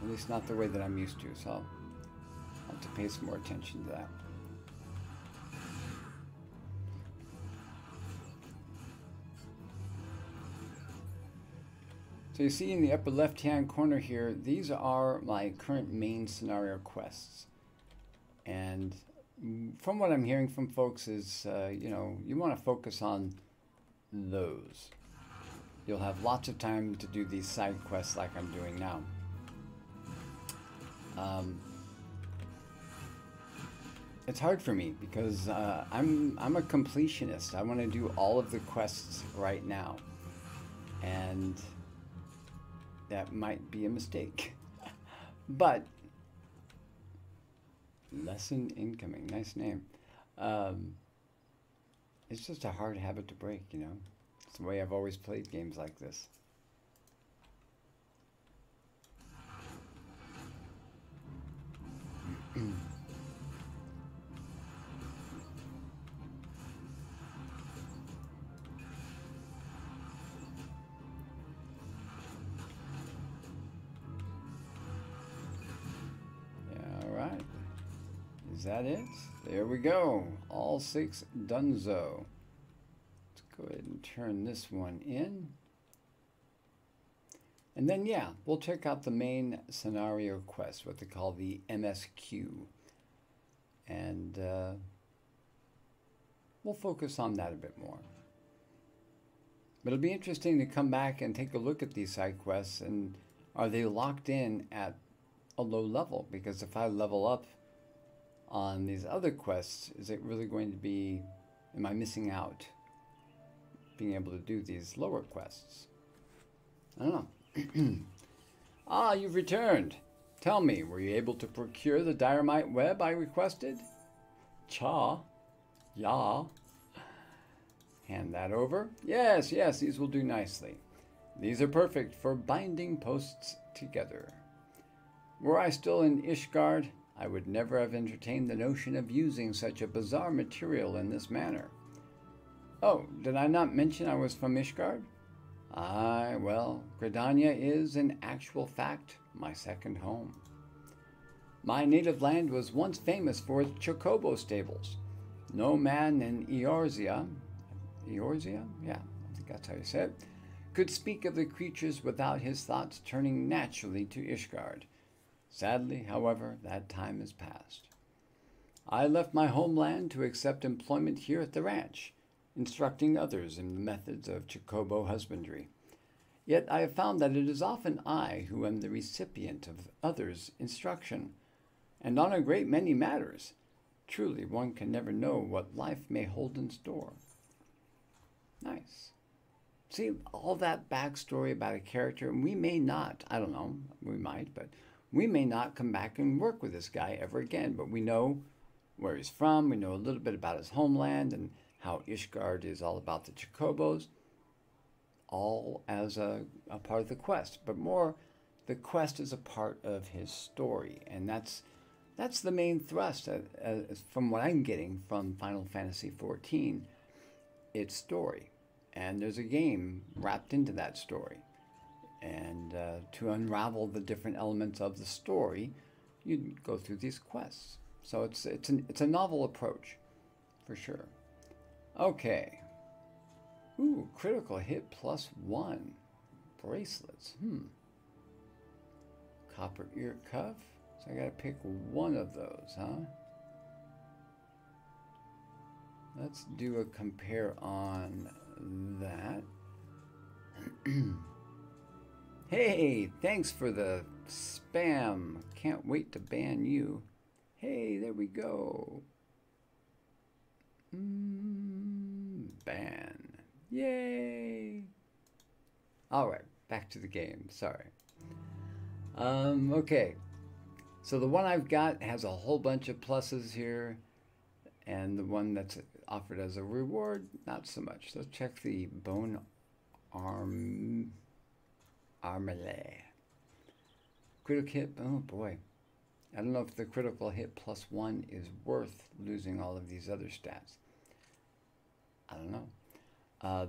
at least not the way that I'm used to, so I'll have to pay some more attention to that. So you see in the upper left-hand corner here, these are my current main scenario quests. And from what I'm hearing from folks is, you know, you want to focus on those. You'll have lots of time to do these side quests like I'm doing now. It's hard for me because I'm a completionist. I want to do all of the quests right now. And that might be a mistake. But lesson incoming, nice name. It's just a hard habit to break, you know. It's the way I've always played games like this. Is that it? There we go. All 6 donezo. Let's go ahead and turn this one in. And then, yeah, we'll check out the main scenario quest, what they call the MSQ. And we'll focus on that a bit more. But it'll be interesting to come back and take a look at these side quests, and are they locked in at a low level? Because if I level up on these other quests, is it really going to be, am I missing out being able to do these lower quests? I don't know. Ah, you've returned. Tell me, were you able to procure the dynamite web I requested? Cha. Ya. Hand that over. Yes, yes, these will do nicely. These are perfect for binding posts together. Were I still in Ishgard, I would never have entertained the notion of using such a bizarre material in this manner. Oh, did I not mention I was from Ishgard? Aye, well, Gridania is, in actual fact, my second home. My native land was once famous for its chocobo stables. No man in Eorzea, yeah, I think that's how you say it, could speak of the creatures without his thoughts turning naturally to Ishgard. Sadly, however, that time is past. I left my homeland to accept employment here at the ranch, instructing others in the methods of chocobo husbandry. Yet I have found that it is often I who am the recipient of others' instruction, and on a great many matters. Truly, one can never know what life may hold in store. Nice. See, all that backstory about a character, and we may not, I don't know, we might, but we may not come back and work with this guy ever again, but we know where he's from, we know a little bit about his homeland, and how Ishgard is all about the chocobos, all as a part of the quest, but more the quest is a part of his story, and that's That's the main thrust, from what I'm getting from Final Fantasy XIV. It's story. And there's a game wrapped into that story. And to unravel the different elements of the story, you go through these quests. So it's a novel approach, for sure. Okay. Ooh, critical hit +1. Bracelets. Copper ear cuff. So I gotta pick one of those, huh? Let's do a compare on that. Hey, thanks for the spam. Can't wait to ban you. Hey, there we go. Ban. Yay. All right, back to the game. Sorry. Okay. So the one I've got has a whole bunch of pluses here, and the one that's offered as a reward, not so much. Let's check the bone armor. Critical hit, oh boy. I don't know if the critical hit +1 is worth losing all of these other stats. I don't know.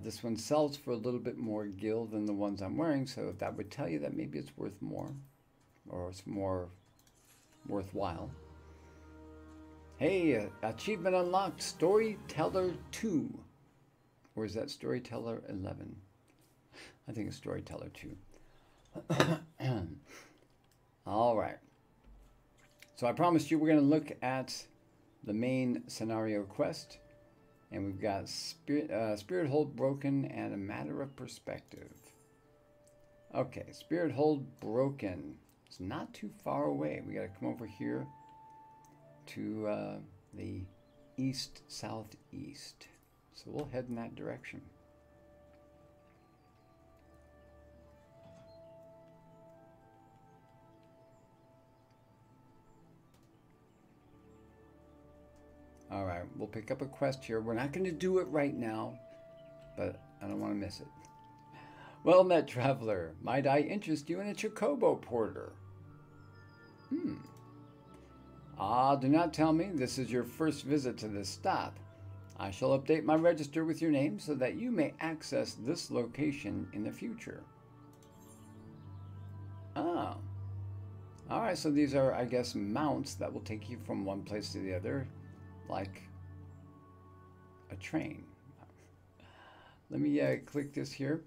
This one sells for a little bit more gil than the ones I'm wearing, so that would tell you that maybe it's worth more, or it's more worthwhile. Hey, achievement unlocked, Storyteller 2. Or is that Storyteller 11? I think it's Storyteller 2. All right. So I promised you we're going to look at the main scenario quest. And we've got Spirit Hold Broken and a Matter of Perspective. Okay, Spirit Hold Broken. It's not too far away. We got to come over here to the east-southeast. So we'll head in that direction. All right, we'll pick up a quest here. We're not going to do it right now, but I don't want to miss it. Well met, traveler. Might I interest you in a Chocobo porter? Ah, do not tell me this is your first visit to this stop. I shall update my register with your name so that you may access this location in the future. Oh. All right, so these are, I guess, mounts that will take you from one place to the other, like a train. Let me click this here.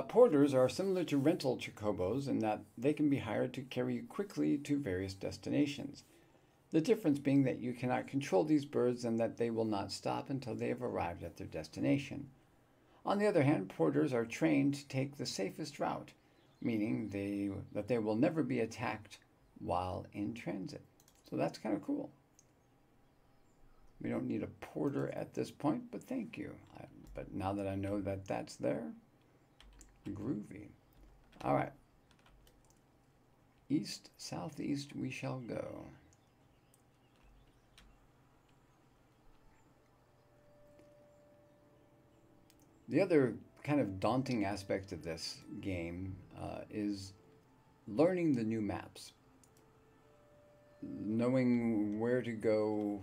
Porters are similar to rental chocobos in that they can be hired to carry you quickly to various destinations. The difference being that you cannot control these birds and that they will not stop until they have arrived at their destination. On the other hand, porters are trained to take the safest route, meaning that they will never be attacked while in transit. So that's kind of cool. We don't need a porter at this point, but thank you. But now that I know that that's there, groovy. All right. East, southeast we shall go. The other kind of daunting aspect of this game is learning the new maps. Knowing where to go.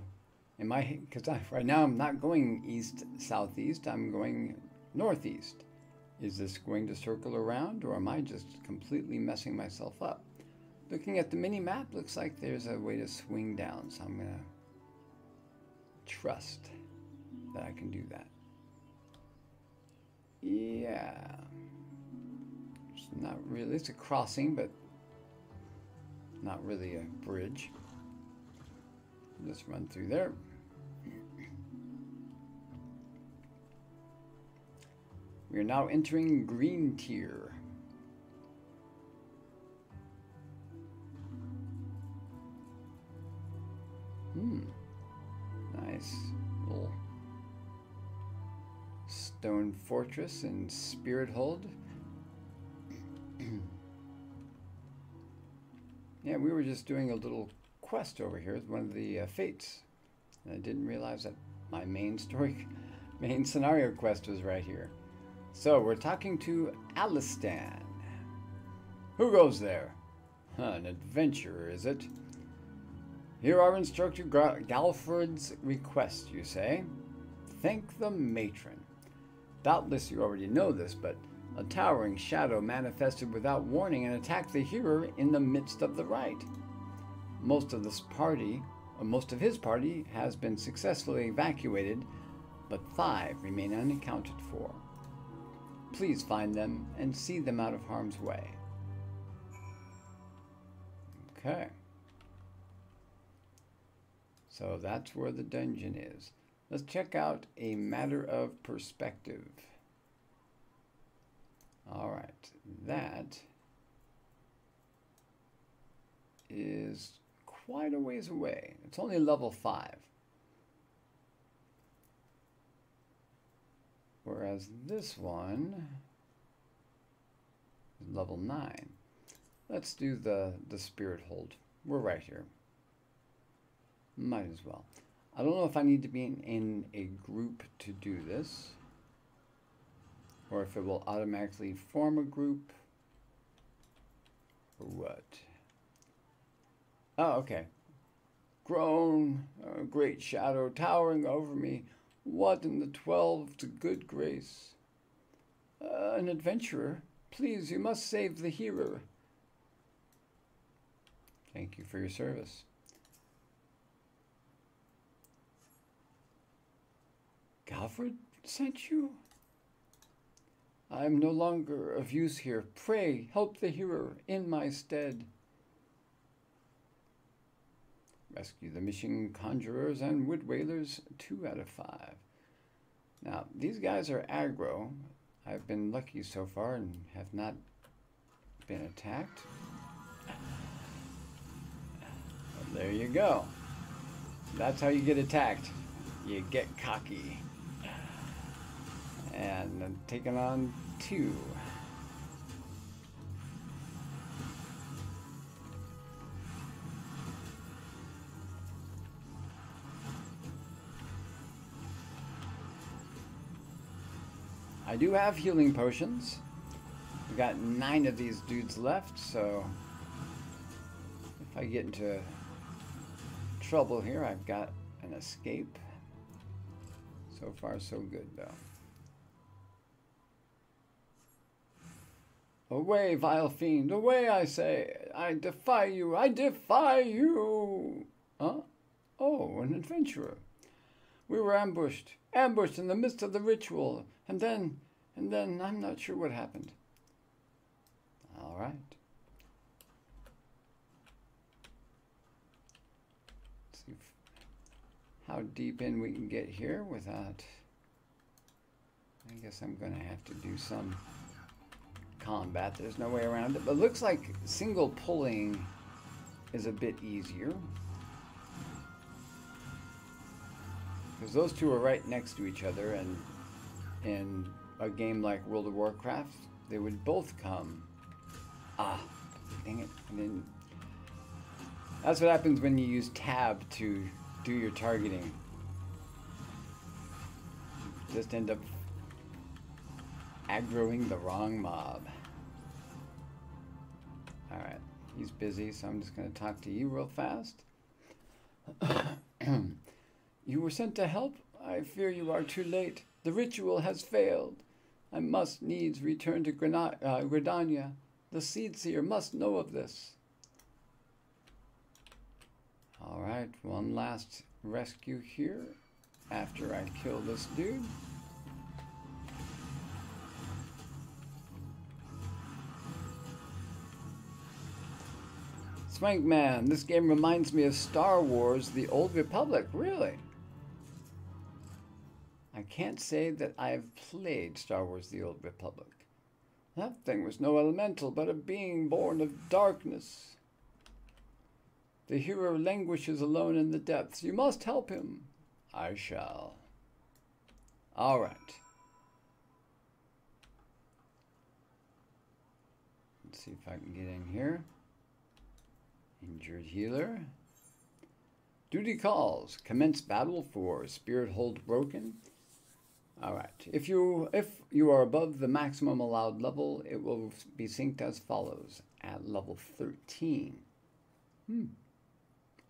Because right now I'm not going east, southeast, I'm going northeast. Is this going to circle around, or am I just completely messing myself up? Looking at the mini map, looks like there's a way to swing down, so I'm going to trust that I can do that. Yeah. It's not really, it's a crossing, but not really a bridge. Just run through there. We are now entering green tier. Nice little stone fortress and Spirit Hold. Yeah, we were just doing a little quest over here with one of the fates. And I didn't realize that my main scenario quest was right here. So we're talking to Alistan. Who goes there? An adventurer, is it? Here are Instructor Galfred's requests, you say? Thank the matron. Doubtless you already know this, but a towering shadow manifested without warning and attacked the hero in the midst of the rite. Most of his party has been successfully evacuated, but 5 remain unaccounted for. Please find them and see them out of harm's way. Okay. So that's where the dungeon is. Let's check out a matter of perspective. All right, that is quite a ways away. It's only level 5. Whereas this one is level 9. Let's do the spirit hold. We're right here. Might as well. I don't know if I need to be in a group to do this, or if it will automatically form a group, or what. Oh, okay. Groan, a great shadow towering over me. What in the 12's good grace? An adventurer, please, you must save the hero. Thank you for your service. Galfred sent you? I am no longer of use here. Pray, help the hero in my stead. Rescue the missing conjurers and wood wailers, 2 out of 5. Now, these guys are aggro. I've been lucky so far and have not been attacked. Well, there you go. That's how you get attacked. You get cocky. And I'm taking on 2. I do have healing potions. We've got 9 of these dudes left, so if I get into trouble here, I've got an escape. So far, so good, though. Away, vile fiend! Away, I say! I defy you! I defy you! Huh? Oh, an adventurer. We were ambushed. Ambushed in the midst of the ritual. And then I'm not sure what happened. All right. Let's see how deep in we can get here without... I guess I'm going to have to do some combat. There's no way around it. But it looks like single pulling is a bit easier. Because those two are right next to each other, and in a game like World of Warcraft, they would both come. Ah, dang it. I didn't. That's what happens when you use tab to do your targeting. Just end up aggroing the wrong mob. Alright, he's busy, so I'm just going to talk to you real fast. You were sent to help? I fear you are too late. The ritual has failed. I must needs return to Gridania. The Seed Seer must know of this. Alright, one last rescue here after I kill this dude. Swankman, this game reminds me of Star Wars, The Old Republic. Really? I can't say that I've played Star Wars, The Old Republic. That thing was no elemental, but a being born of darkness. The hero languishes alone in the depths. You must help him. I shall. All right. Let's see if I can get in here. Injured healer. Duty calls. Commence battle for spirit hold broken. Alright. If you are above the maximum allowed level, it will be synced as follows at level 13.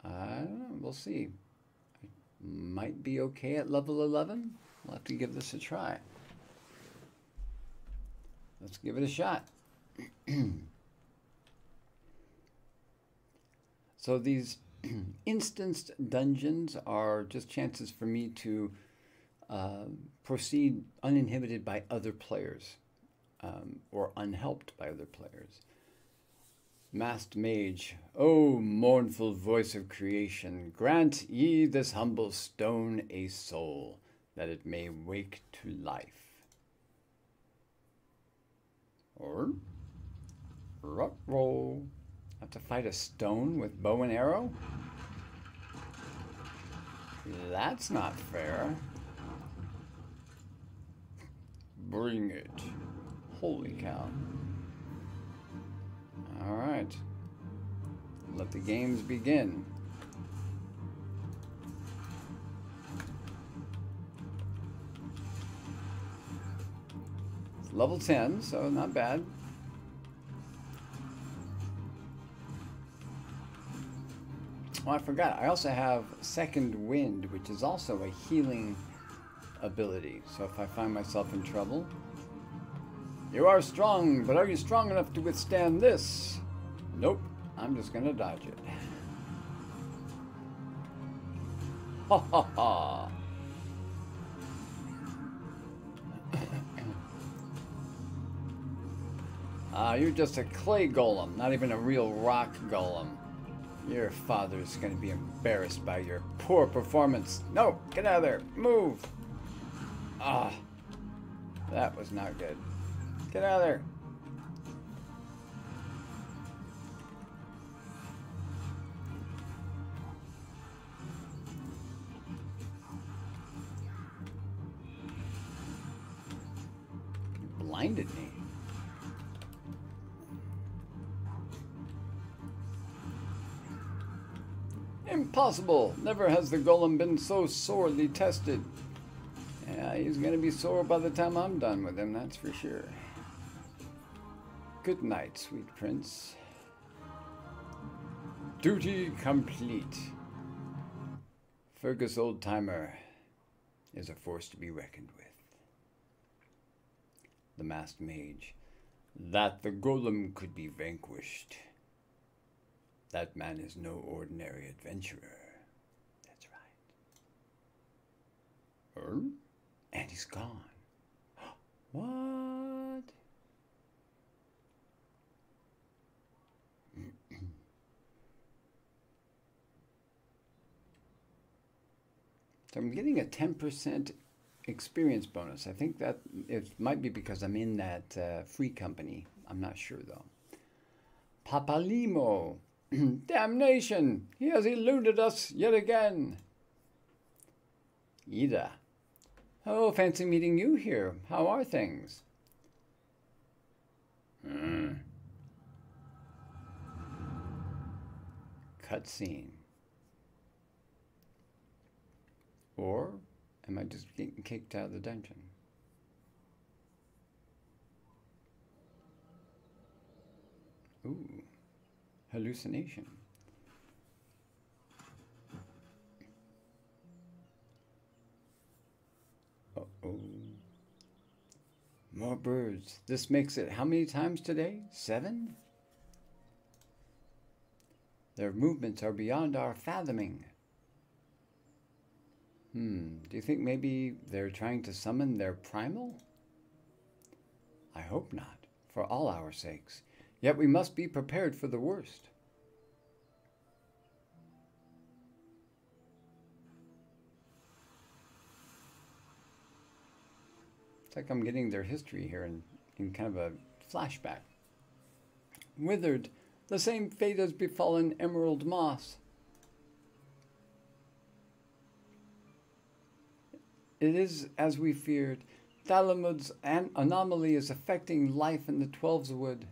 We'll see. Might be okay at level 11. We'll have to give this a try. Let's give it a shot. So these instanced dungeons are just chances for me to proceed uninhibited by other players, or unhelped by other players. Masked Mage, O mournful voice of creation, grant ye this humble stone a soul, that it may wake to life. Or, roll. Have to fight a stone with bow and arrow? That's not fair. Bring it. Holy cow. Alright. Let the games begin. It's level 10, so not bad. Oh, I forgot. I also have Second Wind, which is also a healing ability. So if I find myself in trouble... You are strong, but are you strong enough to withstand this? Nope. I'm just gonna dodge it. Ha ha ha! You're just a clay golem, not even a real rock golem. Your father's going to be embarrassed by your poor performance. No, get out of there. Move. Ah, that was not good. Get out of there. You blinded me. Impossible! Never has the golem been so sorely tested. Yeah, he's gonna be sore by the time I'm done with him, that's for sure. Good night, sweet prince. Duty complete. Fergus Oldtimer is a force to be reckoned with. The Masked Mage. That the golem could be vanquished. That man is no ordinary adventurer. That's right. And he's gone. What? So I'm getting a 10% experience bonus. I think that it might be because I'm in that free company. I'm not sure though. Papalimo. Damnation! He has eluded us yet again. Ida. Oh, fancy meeting you here. How are things? Cutscene. Or am I just getting kicked out of the dungeon? Ooh. Hallucination. Uh-oh. More birds. This makes it how many times today? 7? Their movements are beyond our fathoming. Do you think maybe they're trying to summon their primal? I hope not, for all our sakes. Yet we must be prepared for the worst. It's like I'm getting their history here in kind of a flashback. Withered, the same fate has befallen Emerald Moss. It is as we feared. Thalamud's anomaly is affecting life in the Twelveswood.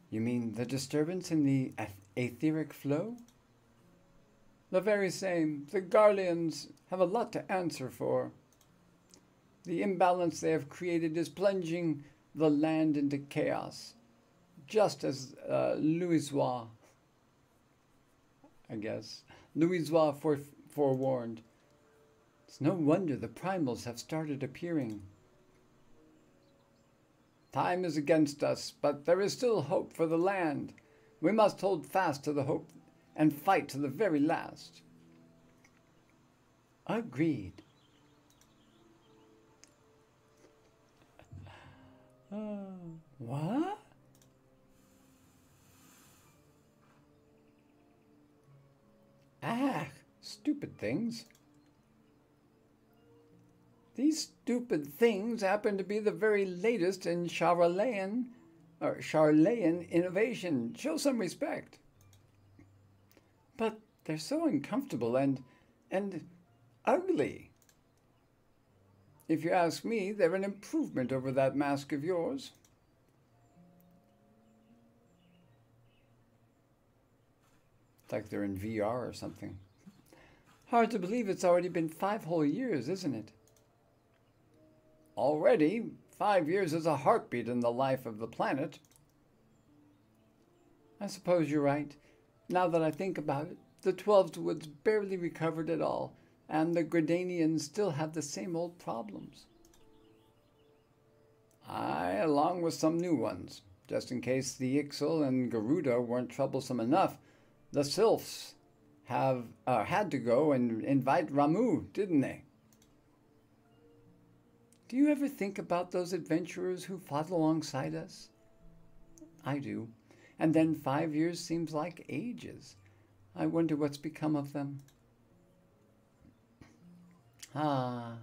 You mean the disturbance in the etheric flow? The very same. The Garleans have a lot to answer for. The imbalance they have created is plunging the land into chaos, just as Louisoix I guess. Louisoix forewarned. It's no wonder the primals have started appearing. Time is against us, but there is still hope for the land. We must hold fast to the hope and fight to the very last. Agreed. What? Ah, stupid things. These stupid things happen to be the very latest in Charlayan innovation. Show some respect. But they're so uncomfortable and ugly. If you ask me, they're an improvement over that mask of yours. It's like they're in VR or something. Hard to believe it's already been 5 whole years, isn't it? Already, 5 years is a heartbeat in the life of the planet. I suppose you're right. Now that I think about it, the Twelveswoods barely recovered at all, and the Gradanians still have the same old problems. Aye, along with some new ones. Just in case the Ixal and Garuda weren't troublesome enough, the Sylphs had to go and invite Ramu, didn't they? Do you ever think about those adventurers who fought alongside us? I do. And then 5 years seems like ages. I wonder what's become of them. Ah.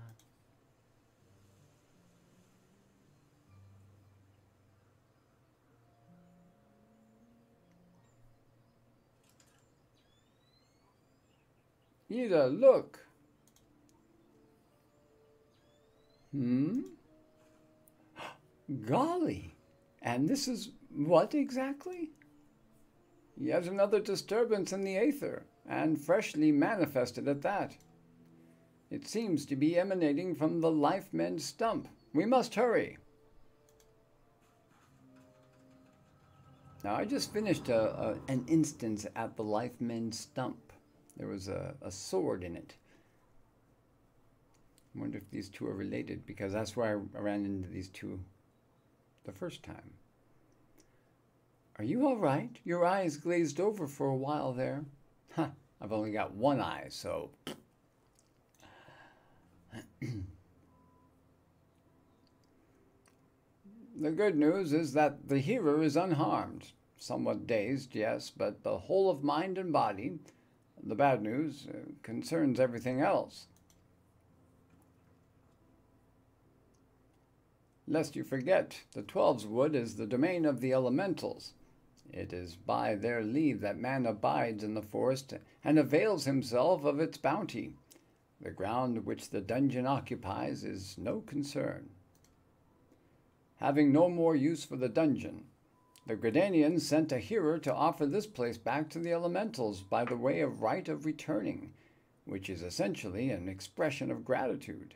Ida, look. Golly. And this is what exactly? Yet another disturbance in the aether, and freshly manifested at that. It seems to be emanating from the Life-Mend stump. We must hurry. Now, I just finished an instance at the Life-Mend stump. There was a sword in it. I wonder if these two are related, because that's where I ran into these two the first time. Are you all right? Your eyes glazed over for a while there. Huh, I've only got one eye, so... The good news is that the hearer is unharmed. Somewhat dazed, yes, but the whole of mind and body. The bad news concerns everything else. Lest you forget, the Twelveswood is the domain of the elementals. It is by their leave that man abides in the forest and avails himself of its bounty. The ground which the dungeon occupies is no concern. Having no more use for the dungeon, the Gradanians sent a hearer to offer this place back to the elementals by the way of rite of returning, which is essentially an expression of gratitude.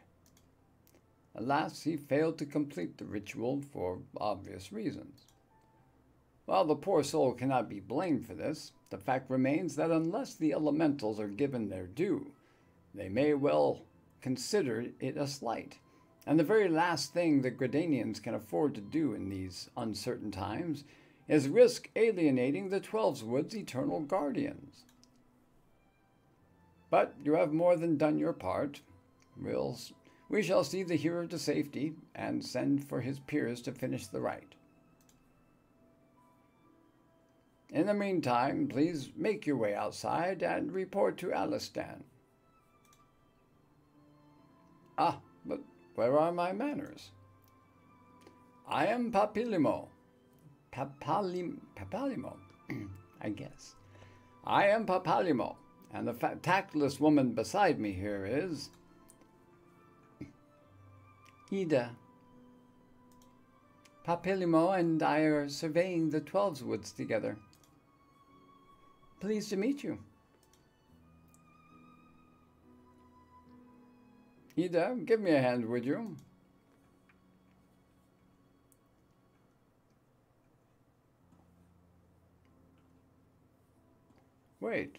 Alas, he failed to complete the ritual for obvious reasons. While the poor soul cannot be blamed for this, the fact remains that unless the elementals are given their due, they may well consider it a slight. And the very last thing the Gradanians can afford to do in these uncertain times is risk alienating the Twelveswood's eternal guardians. But you have more than done your part. We shall see the hero to safety and send for his peers to finish the rite. In the meantime, please make your way outside and report to Alistan. Ah, but where are my manners? I am Papilimo. Papalimo, I guess. I am Papalimo, and the tactless woman beside me here is... Ida. Papilimo and I are surveying the Twelveswoods together. Pleased to meet you. Ida, give me a hand, would you? Wait,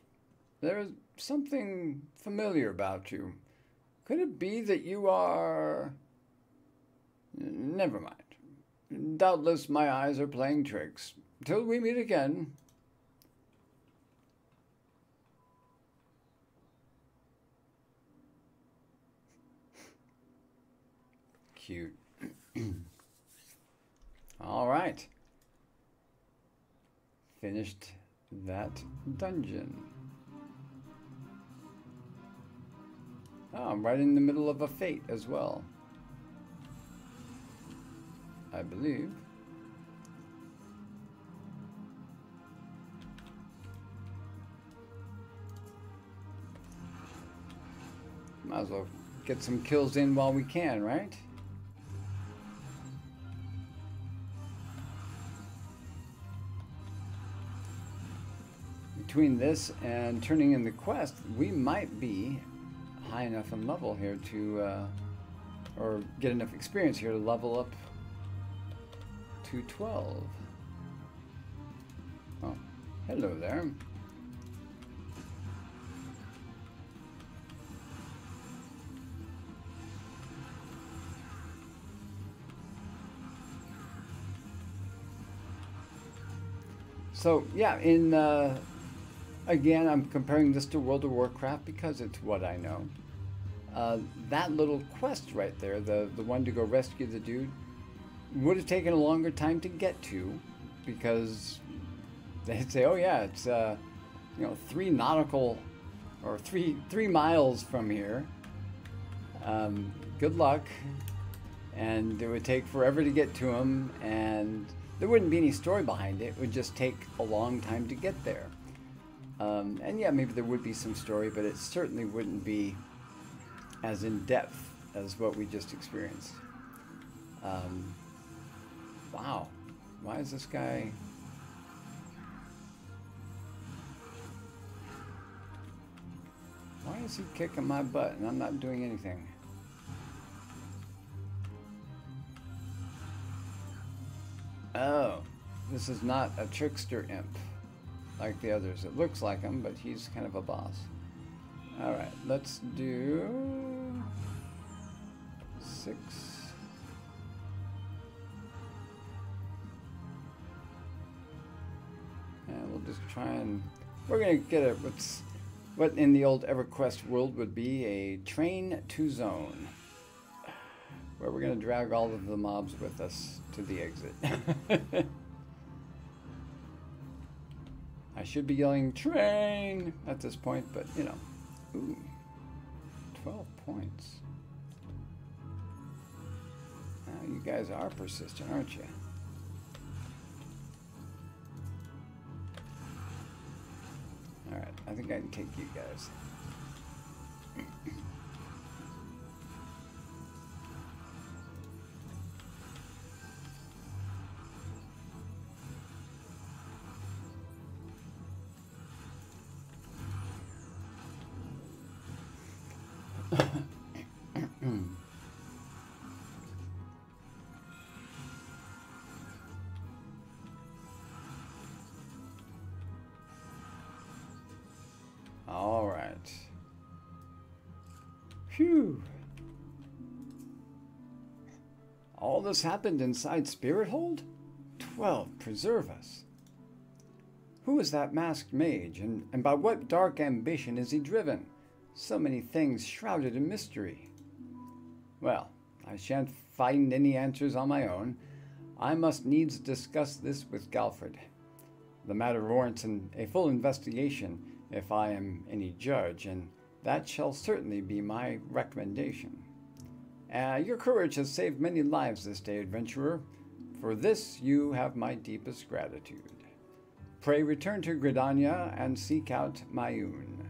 There's something familiar about you. Could it be that you are... Never mind. Doubtless my eyes are playing tricks. Till we meet again. Cute. All right. Finished that dungeon. Oh, I'm right in the middle of a fate as well, I believe. Might as well get some kills in while we can, right? Between this and turning in the quest, we might be high enough in level here to, or get enough experience here to level up to 12. Oh, hello there. So yeah, in again, I'm comparing this to World of Warcraft because it's what I know. That little quest right there, the one to go rescue the dude, would have taken a longer time to get to, because they'd say, "Oh yeah, it's 3 nautical or three miles from here. Good luck." And it would take forever to get to him, and there wouldn't be any story behind it. It would just take a long time to get there. And yeah, maybe there would be some story, but it certainly wouldn't be as in-depth as what we just experienced. Wow. Why is this guy... Why is he kicking my butt and I'm not doing anything? Oh, this is not a trickster imp like the others. It looks like him, but he's kind of a boss. Alright, let's do 6. And we'll just try and... We're going to get what in the old EverQuest world would be a train to zone, where we're going to drag all of the mobs with us to the exit. I should be yelling train at this point, but you know. Ooh, 12 points. Now you guys are persistent, aren't you? Alright, I think I can take you guys. All right. Phew. All this happened inside Spirit Hold? 12, preserve us. Who is that masked mage, and by what dark ambition is he driven? So many things shrouded in mystery. Well, I shan't find any answers on my own. I must needs discuss this with Galfred. The matter warrants a full investigation, if I am any judge, and that shall certainly be my recommendation. Your courage has saved many lives this day, adventurer. For this you have my deepest gratitude. Pray return to Gridania and seek out Mayun.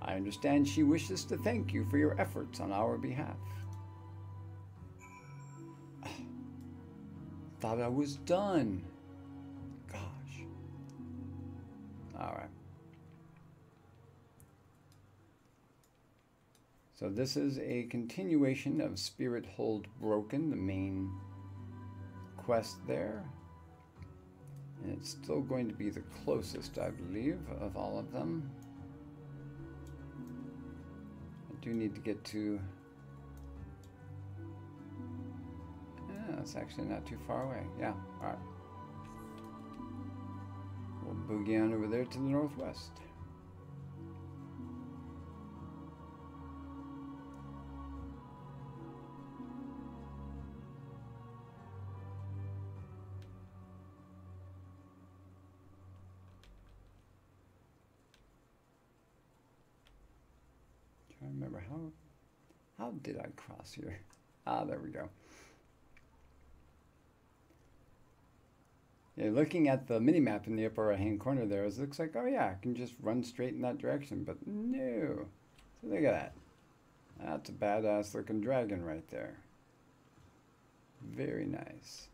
I understand she wishes to thank you for your efforts on our behalf. Thought I was done. Gosh. All right. So this is a continuation of Spirit Hold Broken, the main quest there. And it's still going to be the closest, I believe, of all of them. do need to get to... Yeah, it's actually not too far away. Yeah, alright. We'll boogie on over there to the northwest. Trying to remember how did I cross here? Ah, there we go. Yeah, looking at the mini-map in the upper right-hand corner there, it looks like, oh yeah, I can just run straight in that direction, but no. So look at that. That's a badass looking dragon right there. Very nice.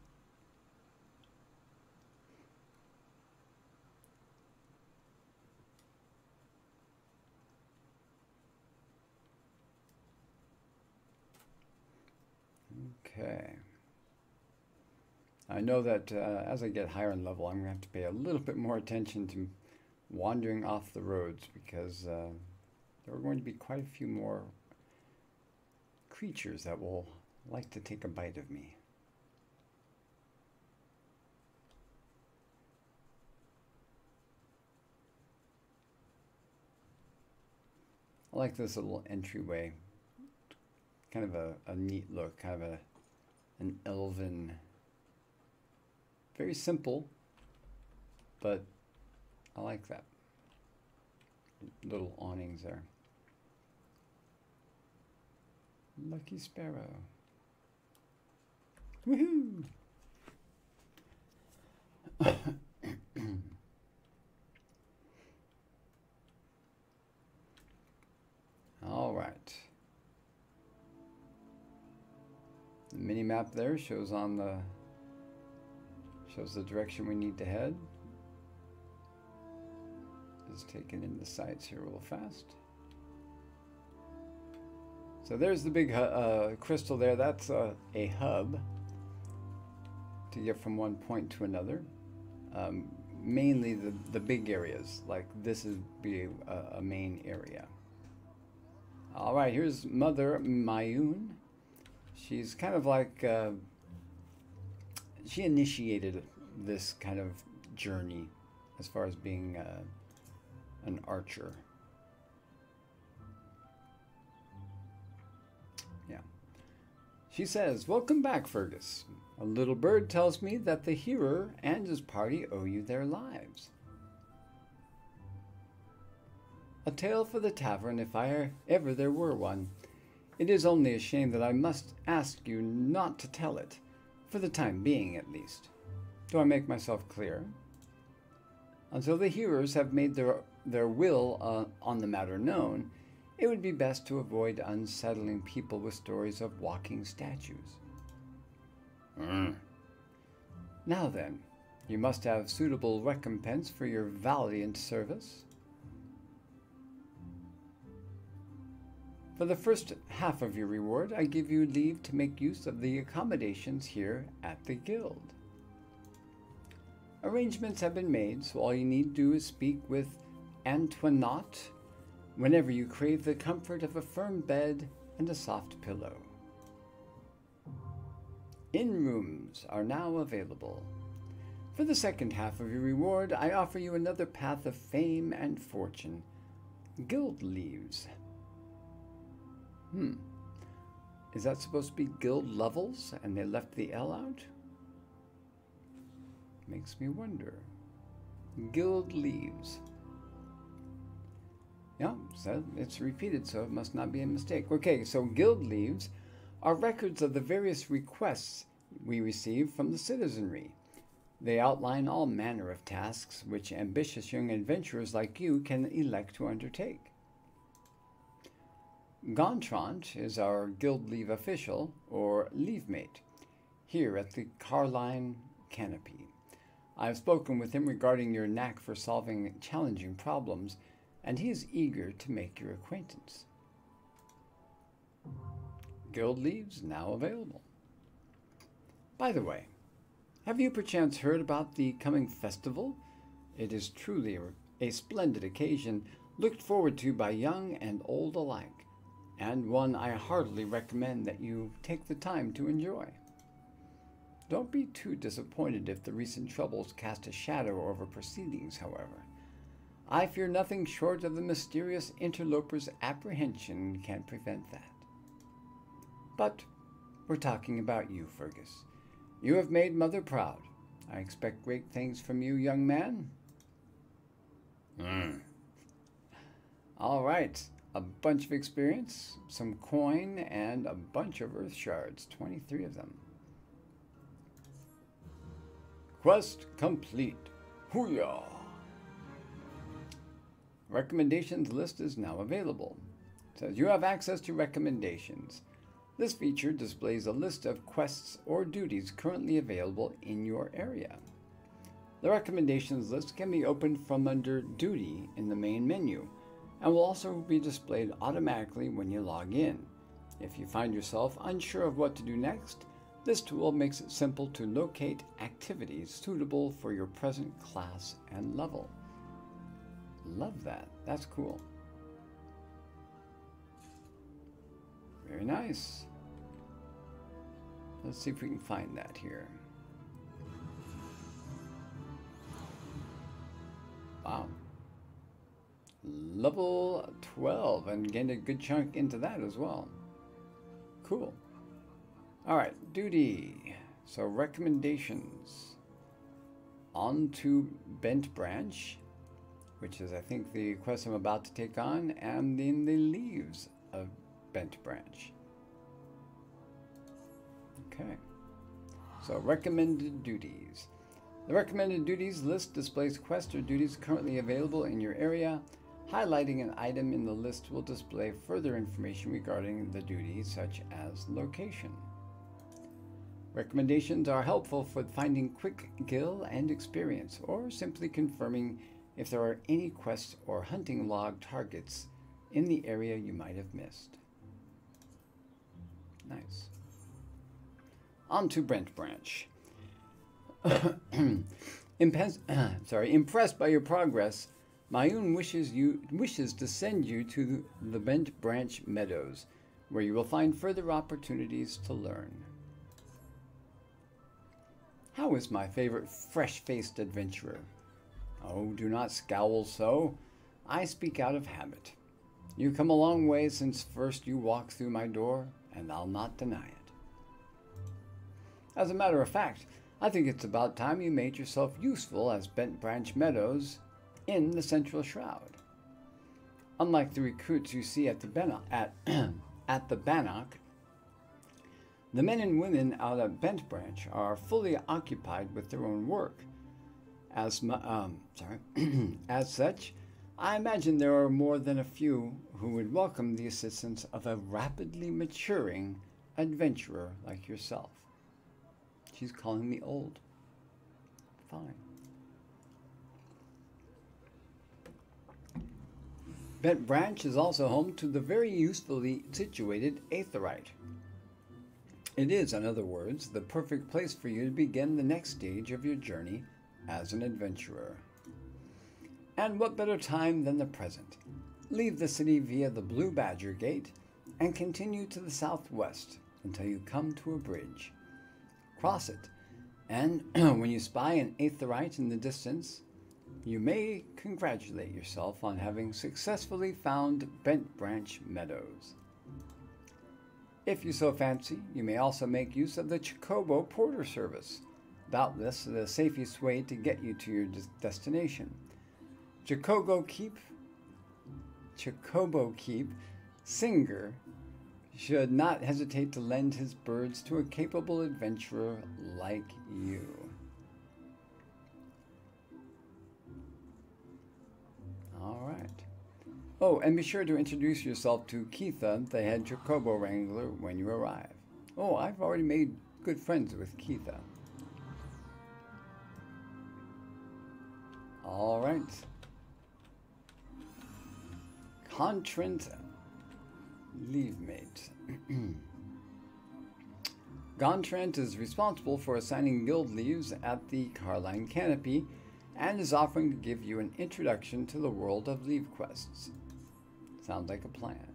Okay. I know that as I get higher in level, I'm going to have to pay a little bit more attention to wandering off the roads, because there are going to be quite a few more creatures that will like to take a bite of me. I like this little entryway. Kind of a neat look, kind of an elven... Very simple, but I like that. Little awnings there. Lucky sparrow. Woohoo! All right. The mini map there shows on the direction we need to head. Just taking in the sights here real fast. So there's the big crystal there. That's a hub to get from one point to another. Mainly the big areas, like this is be a main area. All right, here's Mother Mayun. She's kind of like she initiated this kind of journey as far as being an archer. Yeah. She says, "Welcome back, Fergus. A little bird tells me that the hearer and his party owe you their lives. A tale for the tavern, if ever there were one. It is only a shame that I must ask you not to tell it. For the time being, at least. Do I make myself clear? Until the hearers have made their will on the matter known, it would be best to avoid unsettling people with stories of walking statues. Now then, you must have suitable recompense for your valiant service. For the first half of your reward, I give you leave to make use of the accommodations here at the guild. Arrangements have been made, so all you need do is speak with Antoinette whenever you crave the comfort of a firm bed and a soft pillow. Inn rooms are now available. For the second half of your reward, I offer you another path of fame and fortune. Guild leaves. Is that supposed to be guild levels and they left the L out? Makes me wonder. Guild leaves. Yeah, so it's repeated, so it must not be a mistake. Okay, so guild leaves are records of the various requests we receive from the citizenry. They outline all manner of tasks which ambitious young adventurers like you can elect to undertake. Gontran is our guild leave official, or leave mate, here at the Carline Canopy. I have spoken with him regarding your knack for solving challenging problems, and he is eager to make your acquaintance. Guild leaves now available. By the way, have you perchance heard about the coming festival? It is truly a splendid occasion, looked forward to by young and old alike, and one I heartily recommend that you take the time to enjoy. Don't be too disappointed if the recent troubles cast a shadow over proceedings, however. I fear nothing short of the mysterious interloper's apprehension can prevent that. But we're talking about you, Fergus. You have made Mother proud. I expect great things from you, young man. All right. A bunch of experience, some coin, and a bunch of earth shards. 23 of them. Quest complete. Hooyah! Recommendations list is now available. It says you have access to recommendations. This feature displays a list of quests or duties currently available in your area. The recommendations list can be opened from under Duty in the main menu, and will also be displayed automatically when you log in. If you find yourself unsure of what to do next, this tool makes it simple to locate activities suitable for your present class and level. Love that. That's cool. Very nice. Let's see if we can find that here. Wow. Level 12 and gained a good chunk into that as well. Cool. Alright, duty. So recommendations. On to Bent Branch, which is I think the quest I'm about to take on, and in the Leaves of Bent Branch. Okay. So recommended duties. The recommended duties list displays quests or duties currently available in your area. Highlighting an item in the list will display further information regarding the duty, such as location. Recommendations are helpful for finding quick gil and experience, or simply confirming if there are any quests or hunting log targets in the area you might have missed. Nice. On to Brent Branch. Impressed by your progress, Mayun wishes to send you to the Bent Branch Meadows, where you will find further opportunities to learn. How is my favorite fresh-faced adventurer? Oh, do not scowl so. I speak out of habit. You come a long way since first you walked through my door, and I'll not deny it. As a matter of fact, I think it's about time you made yourself useful as Bent Branch Meadows in the Central Shroud. Unlike the recruits you see at the Bannock, the men and women out at Bent Branch are fully occupied with their own work. As such, I imagine there are more than a few who would welcome the assistance of a rapidly maturing adventurer like yourself. She's calling me old. Fine. Bent Branch is also home to the very usefully situated Aetheryte. It is, in other words, the perfect place for you to begin the next stage of your journey as an adventurer. And what better time than the present? Leave the city via the Blue Badger Gate and continue to the southwest until you come to a bridge. Cross it, and when you spy an Aetheryte in the distance, you may congratulate yourself on having successfully found Bent Branch Meadows. If you so fancy, you may also make use of the Chocobo Porter Service, doubtless the safest way to get you to your destination. Chocobo Keep Singer should not hesitate to lend his birds to a capable adventurer like you. All right. Oh, and be sure to introduce yourself to Keitha, the head Chocobo Wrangler, when you arrive. Oh, I've already made good friends with Keitha. All right. Contrant Leavemate. Gontrant is responsible for assigning guild leaves at the Carline Canopy and is offering to give you an introduction to the world of leave quests. Sounds like a plan.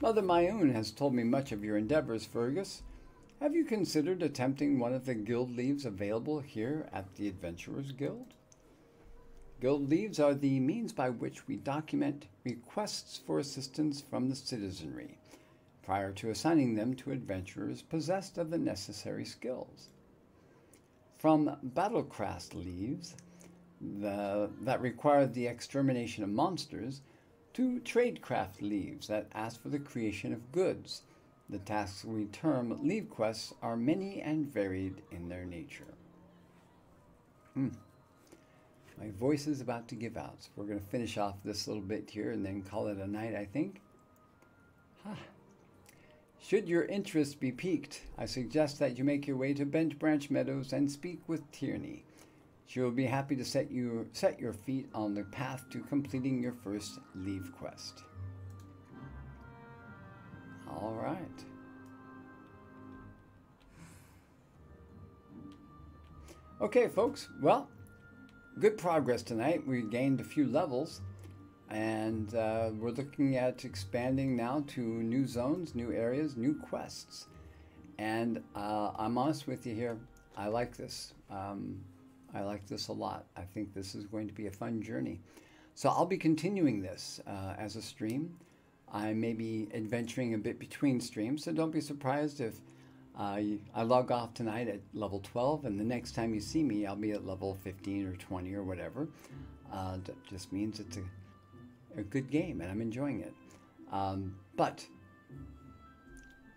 Mother Mayun has told me much of your endeavors, Fergus. Have you considered attempting one of the guild leaves available here at the Adventurers Guild? Guild leaves are the means by which we document requests for assistance from the citizenry, prior to assigning them to adventurers possessed of the necessary skills. From battlecraft leaves that require the extermination of monsters, to tradecraft leaves that ask for the creation of goods, the tasks we term leave quests are many and varied in their nature. My voice is about to give out, so we're going to finish off this little bit here and then call it a night, I think. Should your interest be piqued, I suggest that you make your way to Bent Branch Meadows and speak with Tierney. She will be happy to set your feet on the path to completing your first leave quest. All right. Okay, folks. Well, good progress tonight. We gained a few levels, and we're looking at expanding now to new zones, new areas, new quests. And I'm honest with you here. I like this. I like this a lot. I think this is going to be a fun journey. So I'll be continuing this as a stream. I may be adventuring a bit between streams, so don't be surprised if I log off tonight at level 12, and the next time you see me, I'll be at level 15 or 20 or whatever. That just means it's a good game, and I'm enjoying it. But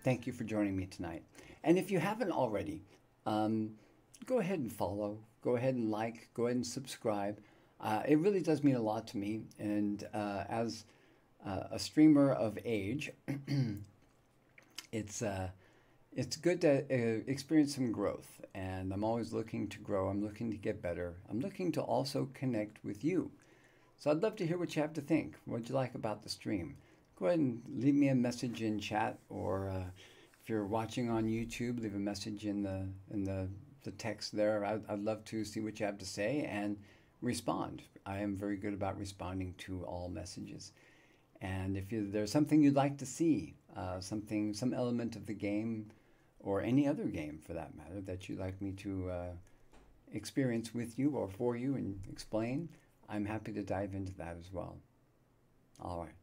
thank you for joining me tonight. And if you haven't already, go ahead and follow. Go ahead and like. Go ahead and subscribe. It really does mean a lot to me. And as a streamer of age, it's good to experience some growth. And I'm always looking to grow. I'm looking to get better. I'm looking to also connect with you. So I'd love to hear what you have to think. What you like about the stream. Go ahead and leave me a message in chat, or if you're watching on YouTube, leave a message in the text there. I'd love to see what you have to say and respond. I am very good about responding to all messages. And if there's something you'd like to see, some element of the game, or any other game for that matter, that you'd like me to experience with you or for you and explain, I'm happy to dive into that as well. All right.